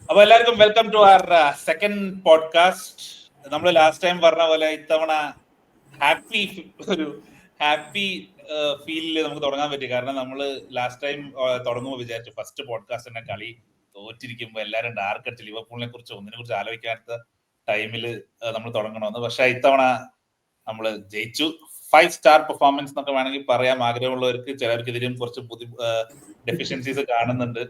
അപ്പൊ എല്ലാവർക്കും welcome to our second podcast. നമ്മൾ ലാസ്റ്റ് ടൈം പറഞ്ഞ പോലെ ഇത്തവണ ഒരു ഹാപ്പി ഫീലില് നമുക്ക് തുടങ്ങാൻ പറ്റി. കാരണം നമ്മൾ ലാസ്റ്റ് ടൈം തുടങ്ങുമ്പോൾ വിചാരിച്ചു ഫസ്റ്റ് പോഡ്കാസ്റ്റ് തന്നെ കളി തോറ്റിരിക്കുമ്പോൾ എല്ലാവരും ഡാർക്ക് അടിച്ച് ലിവർപൂളിനെ കുറിച്ച് ഒന്നിനെ കുറിച്ച് ആലോചിക്കാത്ത ടൈമിൽ നമ്മൾ തുടങ്ങണമെന്ന്. പക്ഷെ ഇത്തവണ നമ്മൾ ജയിച്ചു. 5 സ്റ്റാർ പെർഫോമൻസ് എന്നൊക്കെ വേണമെങ്കിൽ പറയാം. ആഗ്രഹമുള്ളവർക്ക് ചിലർക്ക് ഇതിലും കുറച്ച് ഡെഫിഷ്യൻസീസ് കാണുന്നുണ്ട്.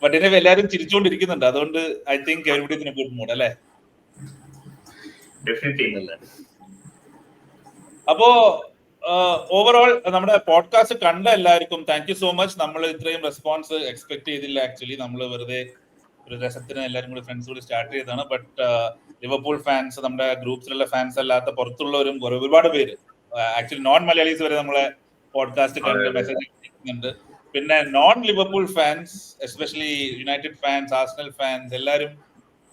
ബട്ട് ഇതിനെ എല്ലാവരും ചിരിച്ചുകൊണ്ടിരിക്കുന്നുണ്ട്. അതുകൊണ്ട് I think everybody in A good mood അല്ലേ? അപ്പോ ഓവറോൾ നമ്മുടെ പോഡ്കാസ്റ്റ് കണ്ട എല്ലാവർക്കും താങ്ക് യു സോ മച്ച്. നമ്മൾ ഇത്രയും റെസ്പോൺസ് എക്സ്പെക്ട് ചെയ്തില്ല. ആക്ച്വലി നമ്മൾ വെറുതെ ഒരു രസത്തിന് എല്ലാവരും കൂടി ഫ്രണ്ട്സ് കൂടി സ്റ്റാർട്ട് ചെയ്തതാണ്. ബട്ട് ലിവർപൂൾ ഫാൻസ്, നമ്മുടെ ഗ്രൂപ്പ്സിലുള്ള ഫാൻസ് അല്ലാത്ത പുറത്തുള്ളവരും ഒരുപാട് പേര്, ആക്ച്വലി നോൺ മലയാളീസ് വരെ നമ്മളെ പോഡ്കാസ്റ്റ് കണ്ട് മെസ്സേജ് അയക്കുന്നുണ്ട്. പിന്നെ non Liverpool fans, especially United fans, Arsenal fans എല്ലാവരും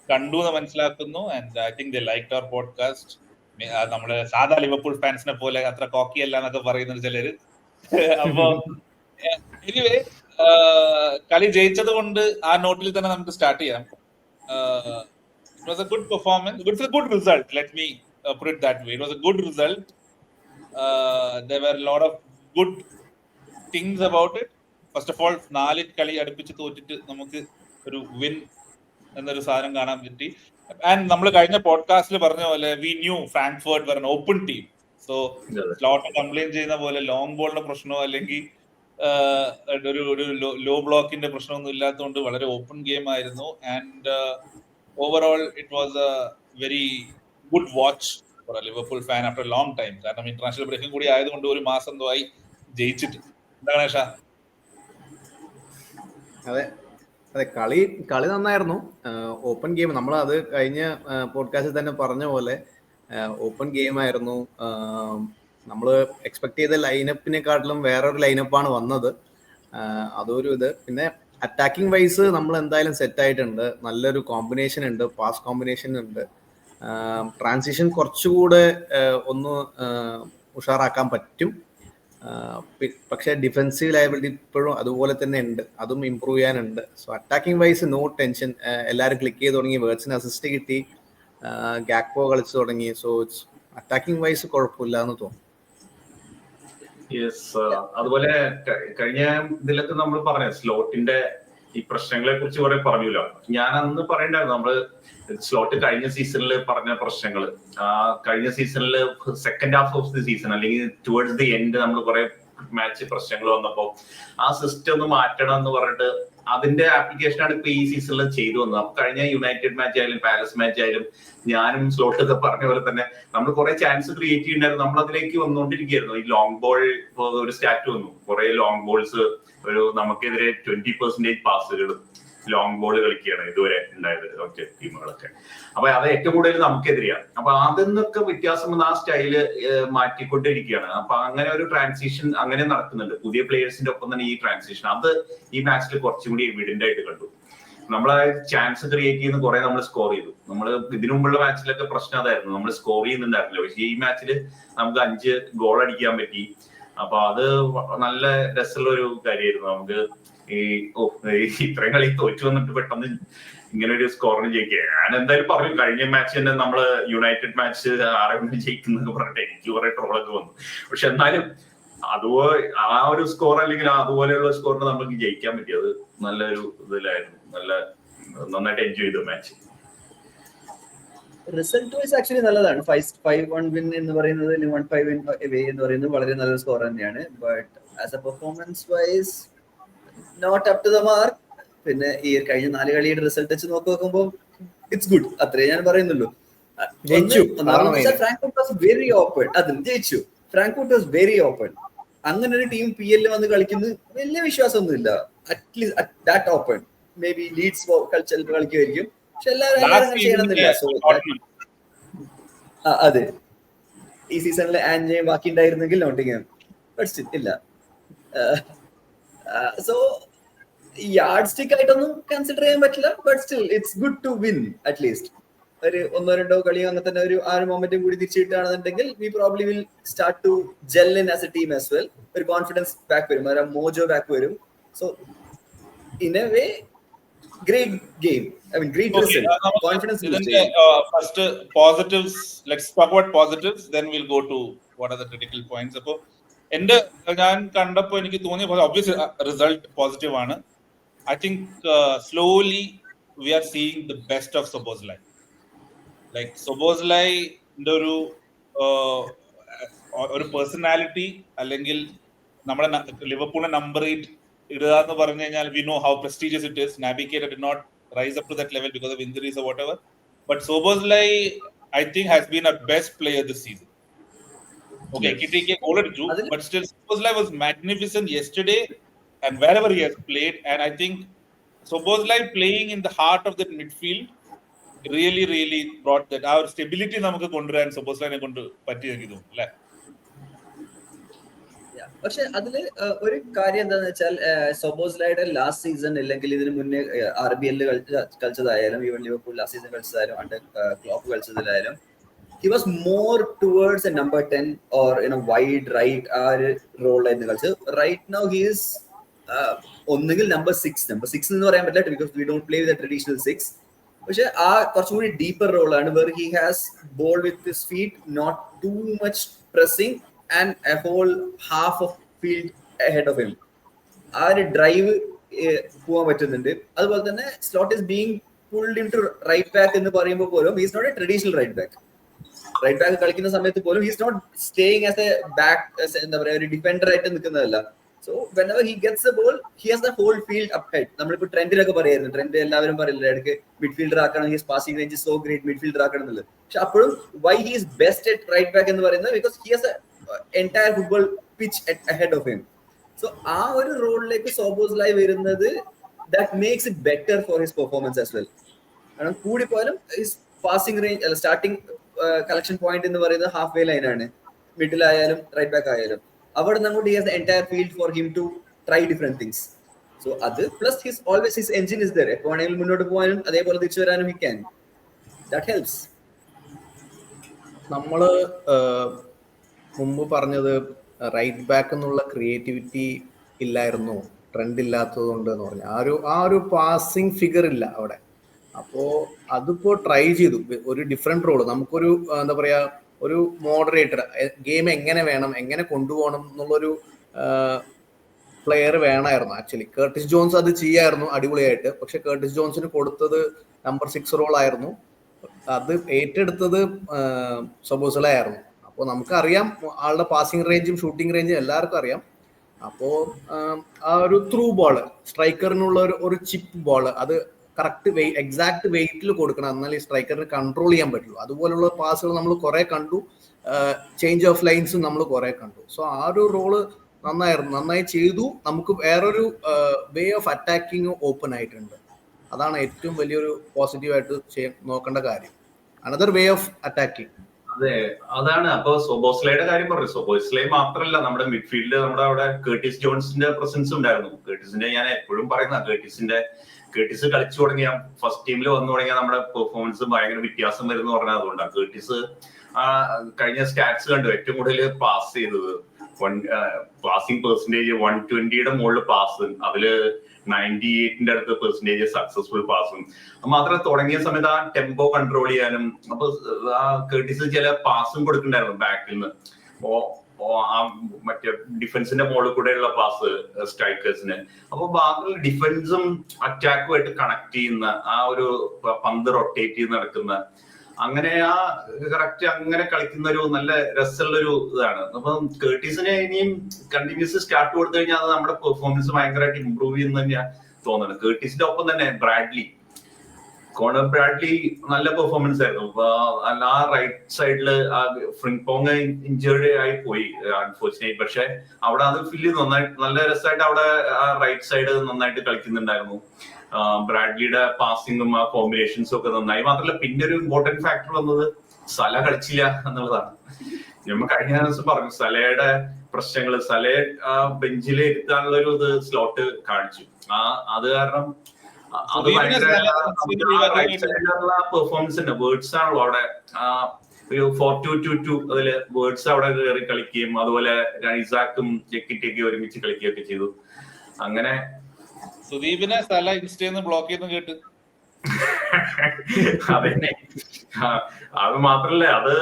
കണ്ടു എന്ന് മനസ്സിലാക്കുന്നു. And I think they liked our podcast. നമ്മള് സാധാ ലിവർപൂൾ ഫാൻസിനെ പോലെ അത്ര കോക്കി അല്ല എന്നൊക്കെ പറയുന്നത് ചിലര്. അപ്പോ എനിവേ കളി ജയിച്ചത് കൊണ്ട് ആ നോട്ടിൽ തന്നെ നമുക്ക് സ്റ്റാർട്ട് ചെയ്യാം. It was A good performance, it's A good result. Let me put it that way. It was a good result. There were a lot of good things about it. First of all, 4 കളി അടുപ്പിച്ച് തോറ്റിട്ട് നമുക്ക് ഒരു win എന്നൊരു സാധനം കാണാൻ പറ്റി. And നമ്മൾ കഴിഞ്ഞ പോഡ്കാസ്റ്റിൽ പറഞ്ഞ പോലെ we knew Frankfurt were an open team. So Slot complaint ചെയ്യുന്ന പോലെ ലോങ് ബോളിന്റെ പ്രശ്നമോ അല്ലെങ്കിൽ ഒരു ലോ ബ്ലോക്കിന്റെ പ്രശ്നമൊന്നും ഇല്ലാത്തതുകൊണ്ട് വളരെ ഓപ്പൺ ഗെയിം ആയിരുന്നു. And overall it was a very good watch for a Liverpool fan after a long time. കാരണം ഇന്റർനാഷണൽ ബ്രേക്കും കൂടി ആയതുകൊണ്ട് ഒരു മാസം എന്തോയി ജയിച്ചിട്ട്. എന്താണ് ഗണേഷ? അതെ അതെ, കളി നന്നായിരുന്നു. ഓപ്പൺ ഗെയിം, നമ്മൾ അത് കഴിഞ്ഞ പോഡ്കാസ്റ്റിൽ തന്നെ പറഞ്ഞ പോലെ ഓപ്പൺ ഗെയിം ആയിരുന്നു. നമ്മൾ എക്സ്പെക്ട് ചെയ്ത ലൈനപ്പിനെക്കാട്ടിലും വേറൊരു ലൈനപ്പാണ് വന്നത്. അതൊരു ഇത്. പിന്നെ അറ്റാക്കിംഗ് വൈസ് നമ്മൾ എന്തായാലും സെറ്റ് ആയിട്ടുണ്ട്. നല്ലൊരു കോമ്പിനേഷൻ ഉണ്ട്, പാസ് കോമ്പിനേഷൻ ഉണ്ട്. ട്രാൻസിഷൻ കുറച്ചുകൂടെ ഒന്ന് ഉഷാറാക്കാൻ പറ്റും. പക്ഷെ ഡിഫെൻസീവ് ലയബിലിറ്റി ഇപ്പോഴും അതുപോലെ തന്നെ ഉണ്ട്, അതും ഇമ്പ്രൂവ് ചെയ്യാനുണ്ട്. So attacking wise no tension. എല്ലാവരും ക്ലിക്ക് ചെയ്ത് തുടങ്ങി, വേർഡ്സിന് അസിസ്റ്റ് കിട്ടി, ഗാക്പോ കളിച്ചു തുടങ്ങി. സോ അറ്റാക്കിംഗ് വൈസ് കുഴപ്പമില്ല എന്ന് തോന്നുന്നു. അതുപോലെ കഴിഞ്ഞ ഇതിലൊക്കെ നമ്മൾ പറഞ്ഞ സ്ലോട്ടിന്റെ ഈ പ്രശ്നങ്ങളെ കുറിച്ച് കുറെ പറഞ്ഞല്ലോ. ഞാൻ അന്ന് പറയണ്ടായിരുന്നു, നമ്മള് സ്ലോട്ട് കഴിഞ്ഞ സീസണിൽ പറഞ്ഞ പ്രശ്നങ്ങൾ, കഴിഞ്ഞ സീസണിൽ second half of the season അല്ലെങ്കിൽ ടുവേർഡ്സ് ദി എൻഡ് നമ്മൾ കുറെ മാച്ച് പ്രശ്നങ്ങൾ വന്നപ്പോ ആ സിസ്റ്റം ഒന്ന് മാറ്റണം എന്ന് പറഞ്ഞിട്ട് അതിന്റെ ആപ്ലിക്കേഷനാണ് ഇപ്പൊ ഈ സീസണിൽ ചെയ്തു വന്നത്. അപ്പൊ കഴിഞ്ഞ യുണൈറ്റഡ് മാച്ച് ആയാലും പാലസ് മാച്ച് ആയാലും ഞാനും സ്ലോട്ട് പറഞ്ഞ പോലെ തന്നെ നമ്മൾ കുറെ ചാൻസ് ക്രിയേറ്റ് ചെയ്യുന്നുണ്ടായിരുന്നു. നമ്മൾ അതിലേക്ക് വന്നുകൊണ്ടിരിക്കുകയായിരുന്നു. ഈ ലോങ് ബോൾ ഒരു സ്റ്റാറ്റ് വന്നു, കുറെ ലോങ് ബോൾസ്, ഒരു നമുക്കെതിരെ 20% പാസുകൾ ലോങ് ബോൾ കളിക്കുകയാണ് ഇതുവരെ ഉണ്ടായത് ഒറ്റ ടീമുകളൊക്കെ. അപ്പൊ അത് ഏറ്റവും കൂടുതൽ നമുക്കെതിരെയാണ്. അപ്പൊ അതിന്നൊക്കെ വ്യത്യാസം വന്ന് ആ സ്റ്റൈല് മാറ്റിക്കൊണ്ടിരിക്കുകയാണ്. അപ്പൊ അങ്ങനെ ഒരു ട്രാൻസിഷൻ അങ്ങനെ നടക്കുന്നുണ്ട്. പുതിയ പ്ലേയേഴ്സിന്റെ ഒപ്പം തന്നെ ഈ ട്രാൻസിഷൻ അത് ഈ മാച്ചിൽ കുറച്ചും കൂടി എവിഡന്റ് ആയിട്ട് കണ്ടു. നമ്മൾ ചാൻസ് ക്രിയേറ്റ് ചെയ്യുന്ന കുറെ നമ്മൾ സ്കോർ ചെയ്തു. നമ്മൾ ഇതിനു മുമ്പുള്ള മാച്ചിലൊക്കെ പ്രശ്നം അതായിരുന്നു, നമ്മൾ സ്കോർ ചെയ്യുന്നുണ്ടായിരുന്നില്ല. പക്ഷെ ഈ മാച്ചിൽ നമുക്ക് 5 ഗോൾ അടിക്കാൻ പറ്റി. അപ്പൊ അത് നല്ല രസമുള്ള ഒരു കാര്യമായിരുന്നു. നമുക്ക് ഇത്രയും കളി തോറ്റു വന്നിട്ട് പെട്ടെന്ന് ഇങ്ങനെ ഒരു സ്കോറിന് ജയിക്കുക. ഞാൻ എന്തായാലും പറഞ്ഞു, കഴിഞ്ഞ മാച്ച് തന്നെ നമ്മള് യുണൈറ്റഡ് മാച്ച് 6 ജയിക്കുന്നൊക്കെ പറഞ്ഞിട്ട് എനിക്ക് കുറെ ട്രോളൊക്കെ വന്നു. പക്ഷെ എന്നാലും അതുപോലെ ആ ഒരു സ്കോർ അല്ലെങ്കിൽ അതുപോലെയുള്ള സ്കോറിന് നമുക്ക് ജയിക്കാൻ പറ്റി. അത് നല്ലൊരു ഇതിലായിരുന്നു. നന്നായിട്ട് എൻജോയ് ചെയ്തു മാച്ച്. റിസൾട്ട് വൈസ് ആക്ച്വലി നല്ലതാണ്. 5-1 വിൻ എന്ന് പറയുന്നത്, 1-5 വിൻ അവേ എന്ന് പറയുന്നത് വളരെ നല്ലൊരു സ്കോർ തന്നെയാണ്. But as a performance wise not up to the mark. പിന്നെ ഈ കഴിഞ്ഞ 4 കളിയുടെ റിസൾട്ട് വെച്ച് നോക്കുമ്പോൾ ഇറ്റ്സ് ഗുഡ്, അത്രേ ഞാൻ പറയുന്നുള്ളൂ. Frankfurt was very open. അതിൽ ജയിച്ചു. Frankfurt was very open. അങ്ങനെ ഒരു ടീം PL വന്ന് കളിക്കുന്നത് വലിയ വിശ്വാസമൊന്നുമില്ല. At least that open. May be Leeds ചിലപ്പോൾ കളിക്കുമായിരിക്കും, പക്ഷെ എല്ലാവരും ചെയ്യണമെന്നില്ല. സോ അതെ, ഈ സീസണിൽ ആൻജയും ബാക്കി ഉണ്ടായിരുന്നെങ്കിൽ നോട്ടിങ്ങാം, ബട്ട് സ്റ്റിൽ ഇല്ല. സോ യാർഡ് സ്റ്റിക്ക് ആയിട്ടൊന്നും കൺസിഡർ ചെയ്യാൻ പറ്റില്ല. But still it's good to win. At least ഒരു 1-2 കളിയോ അങ്ങനെ തന്നെ ഒരു 6 മൊമെന്റും കൂടി തിരിച്ചു കിട്ടുകയാണെന്നുണ്ടെങ്കിൽ we probably will start to gel in as a team as well. ഒരു കോൺഫിഡൻസ് ബാക്ക് വരും, ഒരു മോജോ ബാക്ക് വരും. So in a way great game. I mean, great Okay, result. Confidence boost. first positives. Let's talk about positives. Then we'll go to what are the critical points. അപ്പോൾ എന്റെ ഞാൻ കണ്ടപ്പോൾ എനിക്ക് തോന്നിയ obvious result positive ആണ്. I think slowly we are seeing the best of Szoboszlai. Like Szoboszlai ഒരു personality അല്ലെങ്കിൽ നമ്മുടെ ലിവർപൂളിന്റെ നമ്പർ 8 ഇടുക എന്ന് പറഞ്ഞു കഴിഞ്ഞാൽ we know how prestigious it is. Naby Keita did not rise up to that level because of injuries or whatever. But Szoboszlai, I think, has been our best player this season. Okay, Kitike goal at Juve, but still Szoboszlai was magnificent yesterday and wherever he has played. And I think Szoboszlai playing in the heart of that midfield really brought that. Our stability നമുക്ക് കൊണ്ടുവരാൻ Szoboszlai കൊണ്ട് പറ്റിയെങ്കിൽ തോന്നുന്നു അല്ലേ? പക്ഷെ അതില് ഒരു കാര്യം എന്താന്ന് വെച്ചാൽ സൊബോസ്ലൈയുടെ ലാസ്റ്റ് സീസൺ അല്ലെങ്കിൽ ഇതിന് മുന്നേ RBL കളിച്ചതായാലും ഈവൻ ലിവർപൂൾ ലാസ്റ്റ് സീസൺ കളിച്ചതായാലും അണ്ടർ ക്ലോപ്പ് കളിച്ചതിലായാലും he was more towards a number 10 or wide right ആ ഒരു റോളായിരുന്നു കളിച്ചത്. Right now he is ഒന്നുകിൽ number 6 എന്ന് പറയാൻ പറ്റില്ല because we don't play with a traditional 6. പക്ഷെ ആ കുറച്ചുകൂടി ഡീപ്പർ റോളാണ് where he has ball with his feet, not too much pressing and a whole half of field ahead of him. ആ ഒരു ഡ്രൈവ് പോകാൻ പറ്റുന്നുണ്ട്. അതുപോലെ തന്നെ slot is being pulled into right back എന്ന് പറയുമ്പോൾ പോലും he is not a traditional right back കളിക്കുന്ന സമയത്ത് പോലും he is not staying as a back എന്താ പറയാ ഒരു ഡിഫൻഡർ ആയിട്ട് നിൽക്കുന്നതല്ല. So whenever he gets the ball, he has the whole field up ahead. നമ്മളിപ്പോ ട്രെൻഡിലൊക്കെ പറയായിരുന്നു, ട്രെൻഡ് എല്ലാവരും പറയില്ല ഇടയ്ക്ക് മിഡ്ഫീൽഡർ ആക്കണം, his passing range so great, midfielder ആക്കണം എന്നുള്ളത്. പക്ഷെ അപ്പോഴും why he is best at right back എന്ന് പറയുന്നത് because he has a entire football pitch ahead of him. So ആ ഒരു റോളിലേക്ക് Szoboszlai വരുന്നത് that makes it better for his performance as well. കാരണം കൂടി പോയാലും his passing range അല്ല starting collection point എന്ന് പറയുന്നത് ഹാഫ് വേ ലൈൻ ആണ്, മിഡിൽ ആയാലും റൈറ്റ് ബാക്ക് ആയാലും. അവിടെ നമുക്ക് he has the entire field for him to try different things. So അത് plus his engine is there. എപ്പോ ആണെങ്കിലും മുന്നോട്ട് പോകാനും അതേപോലെ തിരിച്ചു വരാനും he can. That helps. നമ്മള് മുമ്പ് പറഞ്ഞത് റൈറ്റ് ബാക്ക് എന്നുള്ള ക്രിയേറ്റിവിറ്റി ഇല്ലായിരുന്നു, ട്രെൻഡ് ഇല്ലാത്തത് കൊണ്ട് എന്ന് പറഞ്ഞു. ആ ഒരു പാസിങ് ഫിഗർ ഇല്ല അവിടെ. അപ്പോൾ അതിപ്പോൾ ട്രൈ ചെയ്തു ഒരു ഡിഫറെൻറ്റ് റോള്. നമുക്കൊരു എന്താ പറയുക, ഒരു മോഡറേറ്റർ, ഗെയിം എങ്ങനെ വേണം, എങ്ങനെ കൊണ്ടുപോകണം എന്നുള്ളൊരു പ്ലെയർ വേണമായിരുന്നു. ആക്ച്വലി കേർട്ടിസ് ജോൺസ് അത് ചെയ്യായിരുന്നു അടിപൊളിയായിട്ട്. പക്ഷെ കേർട്ടിസ് ജോൺസിന് കൊടുത്തത് നമ്പർ 6 റോളായിരുന്നു. അത് ഏറ്റെടുത്തത് Szoboszlai ആയിരുന്നു. അപ്പോൾ നമുക്കറിയാം ആളുടെ പാസിംഗ് റേഞ്ചും ഷൂട്ടിംഗ് റേഞ്ചും എല്ലാവർക്കും അറിയാം. അപ്പോൾ ആ ഒരു ത്രൂ ബോൾ, സ്ട്രൈക്കറിനുള്ള ഒരു ചിപ്പ് ബോൾ, അത് കറക്റ്റ് എക്സാക്ട് വെയിറ്റിൽ കൊടുക്കണം, എന്നാലേ സ്ട്രൈക്കറിന് കൺട്രോൾ ചെയ്യാൻ പറ്റുള്ളൂ. അതുപോലുള്ള പാസുകൾ നമ്മൾ കുറെ കണ്ടു, ചേഞ്ച് ഓഫ് ലൈൻസും നമ്മൾ കുറെ കണ്ടു. സോ ആ ഒരു റോള് നന്നായി ചെയ്തു. നമുക്ക് വേറൊരു വേ ഓഫ് അറ്റാക്കിങ് ഓപ്പൺ ആയിട്ടുണ്ട്. അതാണ് ഏറ്റവും വലിയൊരു പോസിറ്റീവായിട്ട് നോക്കേണ്ട കാര്യം. Another way of attacking. അതെ, അതാണ്. അപ്പൊ Szoboszlaiയുടെ കാര്യം പറഞ്ഞു. Szoboszlai മാത്രമല്ല, നമ്മുടെ മിഡ്ഫീൽഡിൽ നമ്മുടെ അവിടെ കേർട്ടിസ് ജോൺസിന്റെ പ്രസൻസ് ഉണ്ടായിരുന്നു. കേർട്ടിസിന്റെ ഞാൻ എപ്പോഴും പറയുന്ന കേർട്ടിസ് കളിച്ചു തുടങ്ങിയ ഫസ്റ്റ് ടീമിൽ വന്നു തുടങ്ങിയ നമ്മുടെ പെർഫോമൻസ് ഭയങ്കര വ്യത്യാസം വരുന്ന പറഞ്ഞാൽ അതുകൊണ്ടാണ്. കേർട്ടിസ് കഴിഞ്ഞ സ്റ്റാറ്റ്സ് കണ്ടു, ഏറ്റവും കൂടുതൽ പാസ് ചെയ്തത് പാസിംഗ് പെർസെന്റേജ് 120യുടെ മുകളിൽ പാസ്, അതില് 98ന്റെ അടുത്ത് പെർസെന്റേജ് സക്സസ്ഫുൾ പാസും. മാത്രമല്ല തുടങ്ങിയ സമയത്ത് ആ ടെമ്പോ കൺട്രോൾ ചെയ്യാനും അപ്പൊ ആ കേർട്ടിസ് ചില പാസും കൊടുക്കണ്ടായിരുന്നു ബാക്കിൽ നിന്ന്. മറ്റേ ഡിഫൻസിന്റെ മുകളിൽ കൂടെയുള്ള പാസ് സ്ട്രൈക്കേഴ്സിന്. അപ്പൊ ബാക്കിയുള്ള ഡിഫൻസും അറ്റാക്കും ആയിട്ട് കണക്ട് ചെയ്യുന്ന ആ ഒരു പന്ത് റൊട്ടേറ്റ് ചെയ്ത് നടക്കുന്ന അങ്ങനെ ആ കറക്റ്റ് അങ്ങനെ കളിക്കുന്ന ഒരു നല്ല രസമുള്ളൊരു ഇതാണ്. അപ്പൊ കേർട്ടിസിന് ഇനിയും കണ്ടിന്യൂസ് സ്റ്റാർട്ട് കൊടുത്തു കഴിഞ്ഞാൽ അത് നമ്മുടെ പെർഫോമൻസ് ഭയങ്കരമായിട്ട് ഇമ്പ്രൂവ് ചെയ്യുന്ന തന്നെയാണ് തോന്നുന്നത്. കേർട്ടിസിന്റെ ഒപ്പം തന്നെ കോണർ ബ്രാഡ്ലി നല്ല പെർഫോമൻസ് ആയിരുന്നു. ആ റൈറ്റ് സൈഡില് ഫ്രിംഗ്പോങ് ഇഞ്ചേർഡ് ആയി പോയി അൺഫോർച്ചുനേറ്റ്. പക്ഷെ അവിടെ അത് ഫില്ല് നല്ല രസമായിട്ട് അവിടെ ആ റൈറ്റ് സൈഡ് നന്നായിട്ട് കളിക്കുന്നുണ്ടായിരുന്നു. ബ്രാഡ്ലിയുടെ പാസിംഗും ആ കോമ്പിനേഷൻസും ഒക്കെ നന്നായി. മാത്രമല്ല പിന്നെ ഒരു ഇമ്പോർട്ടന്റ് ഫാക്ടർ വന്നത് സല കളിച്ചില്ല എന്നുള്ളതാണ്. നമ്മൾ കഴിഞ്ഞ ദിവസം പറഞ്ഞു സലയുടെ പ്രശ്നങ്ങള്. സലയെ ബെഞ്ചിൽ ഇരുത്താനുള്ള ഒരു ഇത് സ്ലോട്ട് കാണിച്ചു. അത് കാരണം അത് ഭയങ്കര പെർഫോമൻസ് ഉണ്ട്. വേർഡ്സ് ആണല്ലോ അവിടെ ഒരു 4-2-2-2 അതില് വേർഡ്സ് അവിടെ കയറി കളിക്കുകയും അതുപോലെ ഇസാക്കും ജെക്കിറ്റൊക്കെ ഒരുമിച്ച് കളിക്കുകയൊക്കെ ചെയ്തു. അങ്ങനെ സുദീപിനെ സ്ഥല ഇൻസ്റ്റന്ന് ബ്ലോക്ക് ചെയ്ത് കേട്ട്. അതന്നെ. അത് മാത്രല്ല, അത്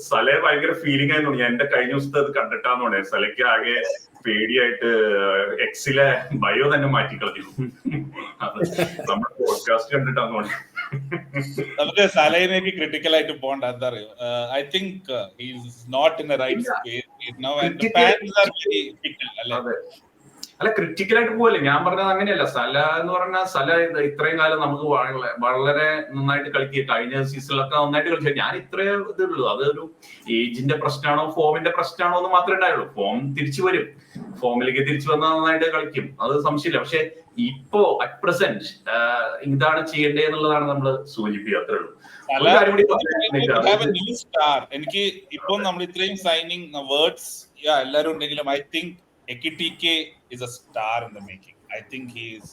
സലയെ ഭയങ്കര ഫീലിംഗ് ആയിരുന്നു. ഞാൻ എന്റെ കഴിഞ്ഞ ദിവസത്തെ അത് കണ്ടിട്ടാന്ന് തോന്നിയത്. സലയ്ക്ക് ആകെ പേടിയായിട്ട് എക്സിലെ ബയോ തന്നെ മാറ്റിക്കളഞ്ഞു. അത് നമ്മുടെ പോഡ്കാസ്റ്റ് കണ്ടിട്ടാന്ന് തോന്നിയത്. നമുക്ക് സലയിലേക്ക് ക്രിട്ടിക്കൽ ആയിട്ട് പോകണ്ട. എന്താ അറിയോ, I think he's not in the right space now and fans are very fickle അല്ലേ. അല്ല, ക്രിറ്റിക്കലായിട്ട് പോവല്ലേ. ഞാൻ പറഞ്ഞത് അങ്ങനെയല്ല. സല എന്ന് പറഞ്ഞാൽ സല ഇത്രയും കാലം നമുക്ക് വളരെ നന്നായിട്ട് കളിക്കുക. കഴിഞ്ഞ സീസണിലൊക്കെ നന്നായിട്ട് കളിക്കുക. ഞാൻ ഇത്രേ ഇതുള്ളൂ. അതൊരു ഏജിന്റെ പ്രശ്നമാണോ ഫോമിന്റെ പ്രശ്നമാണോ എന്ന് മാത്രമേ ഉണ്ടായുള്ളൂ. ഫോം തിരിച്ചു വരും, ഫോമിലേക്ക് തിരിച്ചു വന്നാൽ നന്നായിട്ട് കളിക്കും, അത് സംശയമില്ല. പക്ഷെ ഇപ്പോ അറ്റ് പ്രസന്റ് ഇതാണ് ചെയ്യേണ്ടത് എന്നുള്ളതാണ് നമ്മൾ സൂചിപ്പിക്കുക. അത്രേ ഉള്ളൂ. എനിക്ക് ഇപ്പൊ നമ്മൾ ഇത്രയും സൈനിങ് വേർഡ്സ് എല്ലാരും ഉണ്ടെങ്കിലും I think Ekitike is a star in the making. I think he is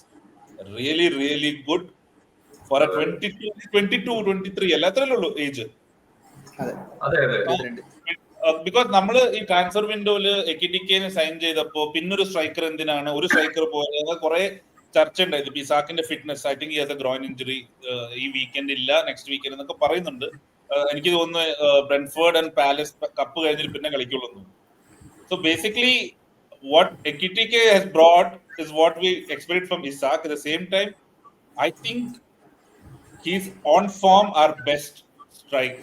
really, really good for a 22, 23 അല്ല അത്രയല്ലേ ഉള്ളൂ ഏജ്. ബിക്കോസ് നമ്മള് ഈ ട്രാൻസ്ഫർ വിൻഡോയില് എക്കിറ്റിക്കേനെ സൈൻ ചെയ്തപ്പോ പിന്നൊരു സ്ട്രൈക്കർ എന്തിനാണ്, ഒരു സ്ട്രൈക്കർ പോലെ കുറെ ചർച്ച ഉണ്ടായിരുന്നു. പിസാക്കിന്റെ fitness, I think has a groin injury, ഈ വീക്കെൻഡ് ഇല്ല, നെക്സ്റ്റ് വീക്കെൻഡ് എന്നൊക്കെ പറയുന്നുണ്ട്. എനിക്ക് തോന്നുന്നു ബ്രെൻഫോർഡ് ആൻഡ് പാലസ് കപ്പ് കഴിഞ്ഞിട്ട് പിന്നെ കളിക്കുള്ളൂ. So basically what Ekitike has brought is what we expected from Isak. At the same time, I think he's on form our best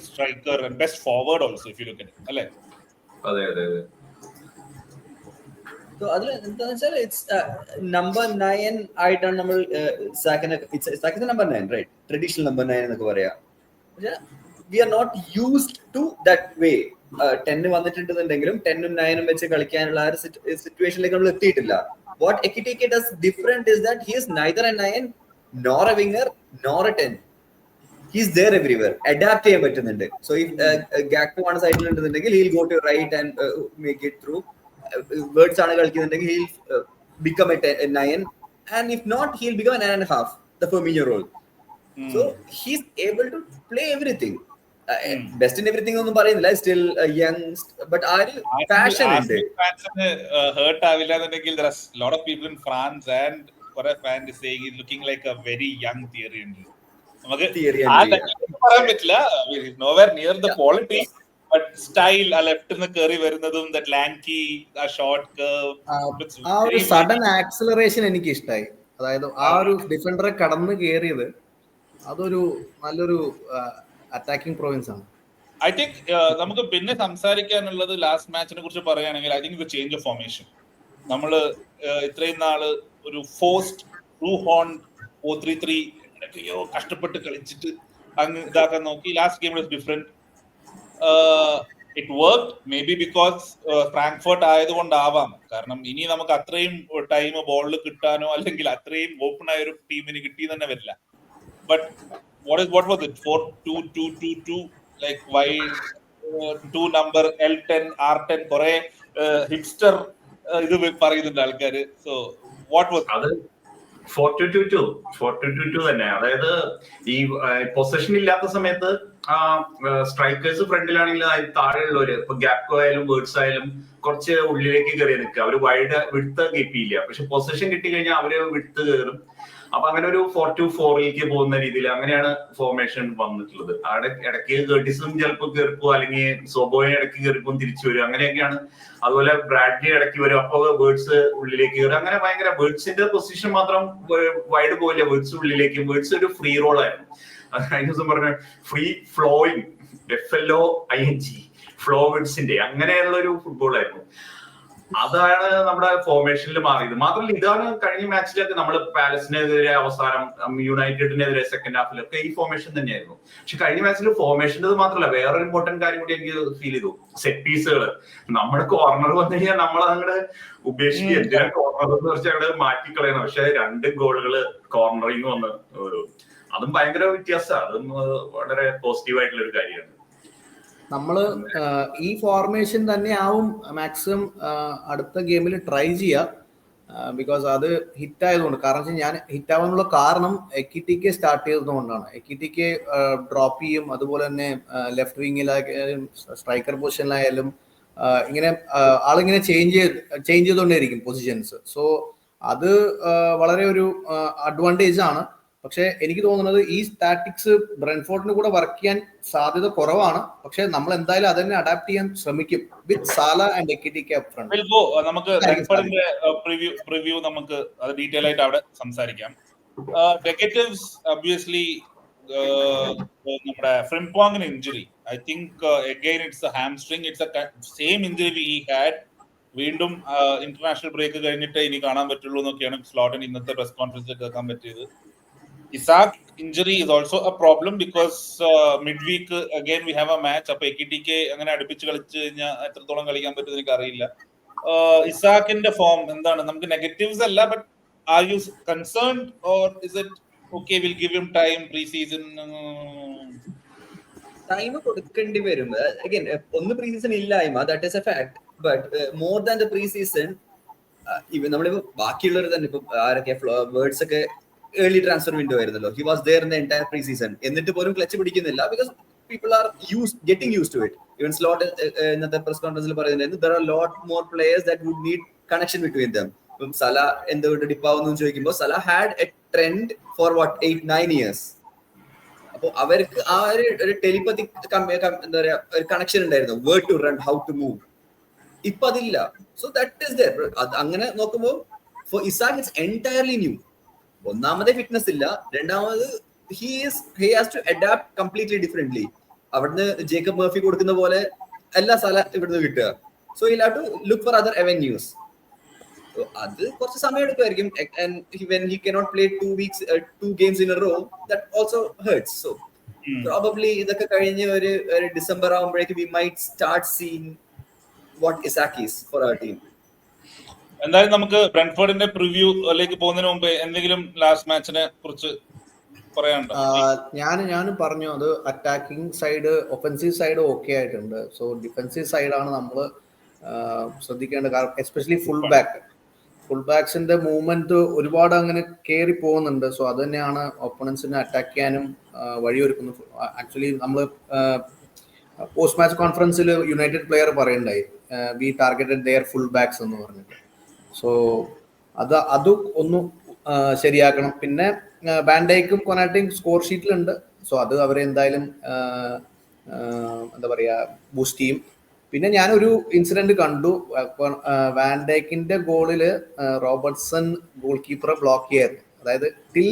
striker and best forward also, if you look at it. Alle? So അതിൽ എന്താണെന്ന് വെച്ചാൽ it's number 9 ആയിട്ടാണ് നമ്മൾ സാക്കിനെ, സാക്കിന്റെ number 9 right, traditional number 9 എന്നൊക്കെ പറയാം. പക്ഷേ we are not used to that way. 10 വന്നിട്ടുണ്ടെങ്കിലും 10ഉം 9ഉം വെച്ച് കളിക്കാനുള്ള ആ ഒരു സിറ്റുവേഷനിലേക്ക് നമ്മൾ എത്തിയിട്ടില്ല. What Ekitike does different is that he is neither a 9 nor a winger nor a 10. He is there everywhere. Adapt ചെയ്യാൻ പറ്റുന്നുണ്ട്. So if Gakpo ആണ് സൈഡിൽ ഉണ്ടെന്നുണ്ടെങ്കിൽ he'll go to right and make it through. Words ആണ് കളിക്കുന്നുണ്ടെങ്കിൽ he'll become a 9, and if not he'll become a 9.5, the Firmino role. So he's able to play everything. Best in everything ഒന്നും പറയുന്നില്ല, still young, but ആ ഒരു passion ഉണ്ട്. Heart ആവില്ല എന്നുണ്ടെങ്കിൽ there are a lot of people in France and കുറെ fans saying he's looking like a very young Thierry Henry. നമുക്ക് പറയാൻ പറ്റില്ല, nowhere near the quality, but style, ആ ലെഫ്റ്റ് നിന്ന് കയറി വരുന്നതും that lanky, ആ ഷോർട്ട് കർവ്, ആ ഒരു സഡൻ ആക്സിലറേഷൻ എനിക്ക് ഇഷ്ടമായി. അതായത് ആ ഒരു ഡിഫൻഡറെ കടന്നു കയറിയത് അതൊരു നല്ലൊരു അറ്റാക്കിംഗ് പ്രോവിൻസ് ആണ്. ഐ തിങ്ക് നമുക്ക് പിന്നെ സംസാരിക്കാനുള്ളത് ലാസ്റ്റ് മാച്ചിനെ കുറിച്ച് പറയുകയാണെങ്കിൽ I think change of formation. നമ്മള് ഇത്രയും നാള് ഒരു ഫോസ്റ്റ് ടു ഹോൺ 4-3-3 കഷ്ടപ്പെട്ട് കളിച്ചിട്ട് അങ്ങ് ഇതാക്കാൻ നോക്കി. Last game was different. It work may be because Frankfurt ആയതുകൊണ്ടാവാം. കാരണം ഇനി നമുക്ക് അത്രയും ടൈം ബോളിൽ കിട്ടാനോ അല്ലെങ്കിൽ അത്രയും ഓപ്പൺ ആയ ഒരു ടീമിന് കിട്ടി തന്നെ വരില്ല. But what was it, 4-2-2-2-2, like why 2 number L10 R10 കുറെ ഹിപ്സ്റ്റർ ഇത് പറയുന്നുണ്ട് ആൾക്കാര്. സോ വാട്ട് വാസ് അത് 4-2-2 തന്നെ. അതായത് ഈ പൊസിഷൻ ഇല്ലാത്ത സമയത്ത് സ്ട്രൈക്കേഴ്സ് ഫ്രണ്ടിലാണെങ്കിൽ താഴെയുള്ളവര് ഇപ്പൊ ഗ്യാപ്കോ ആയാലും വേർഡ്സ് ആയാലും കുറച്ച് ഉള്ളിലേക്ക് കയറി നിൽക്കുക. അവര് വൈഡ് വിടുത്ത് കീപ്പില്ല. പക്ഷെ പൊസിഷൻ കിട്ടി കഴിഞ്ഞാൽ അവര് വിടുത്ത് കയറും. അപ്പൊ അങ്ങനെ ഒരു 4-2-4 പോകുന്ന രീതിയിൽ അങ്ങനെയാണ് ഫോർമേഷൻ വന്നിട്ടുള്ളത്. അവിടെ ഇടയ്ക്ക് ഗേർട്ടിസും ചിലപ്പോൾ കയറിപ്പോ, അല്ലെങ്കിൽ സോബോയെ ഇടയ്ക്ക് കയറിപ്പോ തിരിച്ചു വരും, അങ്ങനെയൊക്കെയാണ്. അതുപോലെ ബ്രാഡ്ലി ഇടയ്ക്ക് വരും, അപ്പൊ വേർഡ്സ് ഉള്ളിലേക്ക് കയറും. അങ്ങനെ ഭയങ്കര വേർഡ്സിന്റെ പൊസിഷൻ മാത്രം വൈഡ് പോയില്ല, വേർഡ്സ് ഉള്ളിലേക്ക്. വേർഡ്സ് ഒരു ഫ്രീ റോൾ ആയിരുന്നു. കഴിഞ്ഞ ദിവസം പറഞ്ഞ ഫ്രീ ഫ്ലോയിങ്, FLOING, ഫ്ലോ വേർഡ്സിന്റെ അങ്ങനെയുള്ള ഒരു ഫുട്ബോൾ ആയിരുന്നു. അതാണ് നമ്മുടെ ഫോർമേഷനിൽ മാറിയത്. മാത്രമല്ല ഇതാണ് കഴിഞ്ഞ മാച്ചിലൊക്കെ നമ്മൾ പാലസിനെതിരെ അവസാനം, യുണൈറ്റഡിനെതിരെ സെക്കൻഡ് ഹാഫിലൊക്കെ ഈ ഫോർമേഷൻ തന്നെയായിരുന്നു. പക്ഷെ കഴിഞ്ഞ മാച്ചിൽ ഫോർമേഷൻ്റെ മാത്രമല്ല, വേറൊരു ഇമ്പോർട്ടന്റ് കാര്യം കൂടി എനിക്ക് ഫീൽ ചെയ്തു. സെറ്റ് പീസുകൾ. നമ്മുടെ കോർണർ വന്നു കഴിഞ്ഞാൽ നമ്മൾ അങ്ങോട്ട് ഉപേക്ഷിക്കുക, എന്തിനാ കോർണർ എന്ന് വെച്ചാൽ അങ്ങോട്ട് മാറ്റിക്കളയണം. പക്ഷെ 2 ഗോളുകൾ കോർണറിൽ നിന്ന് വന്ന് അതും ഭയങ്കര വ്യത്യാസമാണ്. അതും വളരെ പോസിറ്റീവ് ആയിട്ടുള്ള ഒരു കാര്യമാണ്. നമ്മള് ഈ ഫോർമേഷൻ തന്നെ ആവും മാക്സിമം അടുത്ത ഗെയിമിൽ ട്രൈ ചെയ്യുക. ബിക്കോസ് അത് ഹിറ്റ് ആയതുകൊണ്ട്. കാരണം ഞാൻ ഹിറ്റ് ആവാനുള്ള കാരണം Ekitike സ്റ്റാർട്ട് ചെയ്തതുകൊണ്ടാണ്. Ekitike ഡ്രോപ്പ് ചെയ്യും, അതുപോലെ തന്നെ ലെഫ്റ്റ് വിങ്ങിലായാലും സ്ട്രൈക്കർ പൊസിഷനിലായാലും ഇങ്ങനെ ആളിങ്ങനെ ചേഞ്ച് ചെയ്തുകൊണ്ടേയിരിക്കും പൊസിഷൻസ്. സോ അത് വളരെ ഒരു അഡ്വാൻറ്റേജ് ആണ്. പക്ഷെ എനിക്ക് തോന്നുന്നത് ഈ സ്റ്റാറ്റിക്സ് ബ്രെൻഫോർഡിന് കൂടെ വർക്ക് ചെയ്യാൻ സാധ്യത കുറവാണ്. പക്ഷെ നമ്മൾ എന്തായാലും അതിനെ അഡാപ്റ്റ് ചെയ്യാൻ ശ്രമിക്കും വിത്ത് സാല ആൻഡ് എക്കിറ്റിക്ക അപ്പ് ഫ്രണ്ട്. നമുക്ക് ബ്രെൻഫോർഡിന്റെ പ്രിവ്യൂ നമുക്ക് അത് ഡീറ്റെയിൽ ആയിട്ട് അവിടെ സംസാരിക്കാം. നെഗറ്റീവ്സ് ഒബ്വിയസ്ലി നമ്മുടെ ഫ്രിംപോങ്ങിന് injury. I think again it's a hamstring. It's a same injury he had. വീണ്ടും ഇന്റർനാഷണൽ ബ്രേക്ക് കഴിഞ്ഞിട്ട് ഇനി കാണാൻ പറ്റുള്ളൂ എന്നൊക്കെയാണ് സ്ലോട്ടിന് ഇന്നത്തെ പ്രസ് കോൺഫറൻസിൽ കേൾക്കാൻ പറ്റിയത്. Isak injury is also a problem because midweek again we have a match. അപ്പൊ എക്കിറ്റിക്ക് അങ്ങനെ അടുപ്പിച്ച് കളിച്ചു കഴിഞ്ഞാൽ എത്രത്തോളം കളിക്കാൻ പറ്റുമെന്ന് എനിക്ക് അറിയില്ല. ഇസാക്കിന്റെ ഫോം എന്താണ്? നമുക്ക് നെഗറ്റീവ്സ് അല്ല, but are you concerned or is it okay will give him time? Preseason time കൊടുക്കേണ്ടി വരും. അഗൈൻ ഒന്ന് പ്രീ സീസൺ ഇല്ലായ്മ, that is a fact. But more than the preseason നമ്മളിപ്പോ ബാക്കിയുള്ളവർ തന്നെ ഇപ്പൊ ആരൊക്കെ വേർഡ്സ് ഒക്കെ ഏർലി ട്രാൻസ്ഫർ വിൻഡോ ആയിരുന്നല്ലോ. He was there in the entire preseason. എന്നിട്ട് പോലും ക്ലച്ച് പിടിക്കുന്നില്ല because people are getting used to it. Even Slot ഇന്നത്തെ പ്രസ് കോൺഫറൻസിൽ പറയുന്നുണ്ടായിരുന്നു there are a lot more players that would need connection between them. ഇപ്പം സല എന്തുകൊണ്ട് ഡിപ്പാവുന്നു ചോദിക്കുമ്പോൾ Salah had a trend for 8-9 years. അപ്പൊ അവർക്ക് ആ ഒരു ടെലിപ്പത്തിക് എന്താ പറയാ ഒരു കണക്ഷൻ ഉണ്ടായിരുന്നു, where to run, how to move. ഇപ്പൊ അതില്ല. So that is there. അങ്ങനെ നോക്കുമ്പോൾ for Isak it's entirely new. ഒന്നാമത് ഫിറ്റ്നസ് ഇല്ല, രണ്ടാമത് he has to adapt completely differently. അവിടുന്ന് ജേക്കബ് മർഫി കൊടുക്കുന്ന പോലെ എല്ലാ സ്ഥലം ഇവിടുന്ന് കിട്ടുക. So he'll have to look for other avenues. അത് കുറച്ച് സമയം എടുക്കുമായിരിക്കും. And when he cannot play 2 games in a row, that also hurts. So probably ഇതൊക്കെ കഴിഞ്ഞ് ഒരു ഡിസംബർ ആകുമ്പോഴേക്കും we might start seeing what Isak is for our team. എന്തായാലും നമുക്ക് ബ്രെൻഫോർഡിന്റെ പ്രിവ്യൂയിലേക്ക് പോകുന്നതിന് മുമ്പ് എന്തെങ്കിലും ലാസ്റ്റ് മാച്ചിനെ കുറിച്ച് പറയാനുണ്ടോ? ഞാൻ പറഞ്ഞു അത് attacking side, offensive side okay ആയിട്ടുണ്ട്. സോ ഡിഫൻസീവ് സൈഡാണ് നമ്മൾ ശ്രദ്ധിക്കേണ്ടത്. കാരണം എസ്പെഷ്യലി ഫുൾ ബാക്സിന്റെ മൂവ്മെന്റ് ഒരുപാട് അങ്ങനെ കയറി പോകുന്നുണ്ട്. സോ അത് തന്നെയാണ് ഒപ്പണൻസിനെ അറ്റാക്ക് ചെയ്യാനും വഴിയൊരുക്കുന്നത്. ആക്ച്വലി നമ്മൾ പോസ്റ്റ് മാച്ച് കോൺഫറൻസിൽ യുണൈറ്റഡ് പ്ലെയർ പറയുണ്ടായി we targeted their full backs എന്ന് പറഞ്ഞിട്ട്. സോ അത് ഒന്ന് ശരിയാക്കണം. പിന്നെ വാൻഡൈക്കും കൊനാട്ടയും സ്കോർ ഷീറ്റിലുണ്ട്. സോ അത് അവരെ എന്തായാലും എന്താ പറയുക ബൂസ്റ്റ് ചെയ്യും. പിന്നെ ഞാനൊരു ഇൻസിഡന്റ് കണ്ടു. വാൻഡൈക്കിന്റെ ഗോളില് റോബർട്ട്സൺ ഗോൾ കീപ്പറെ ബ്ലോക്ക് ചെയ്യായിരുന്നു. അതായത് ടിൽ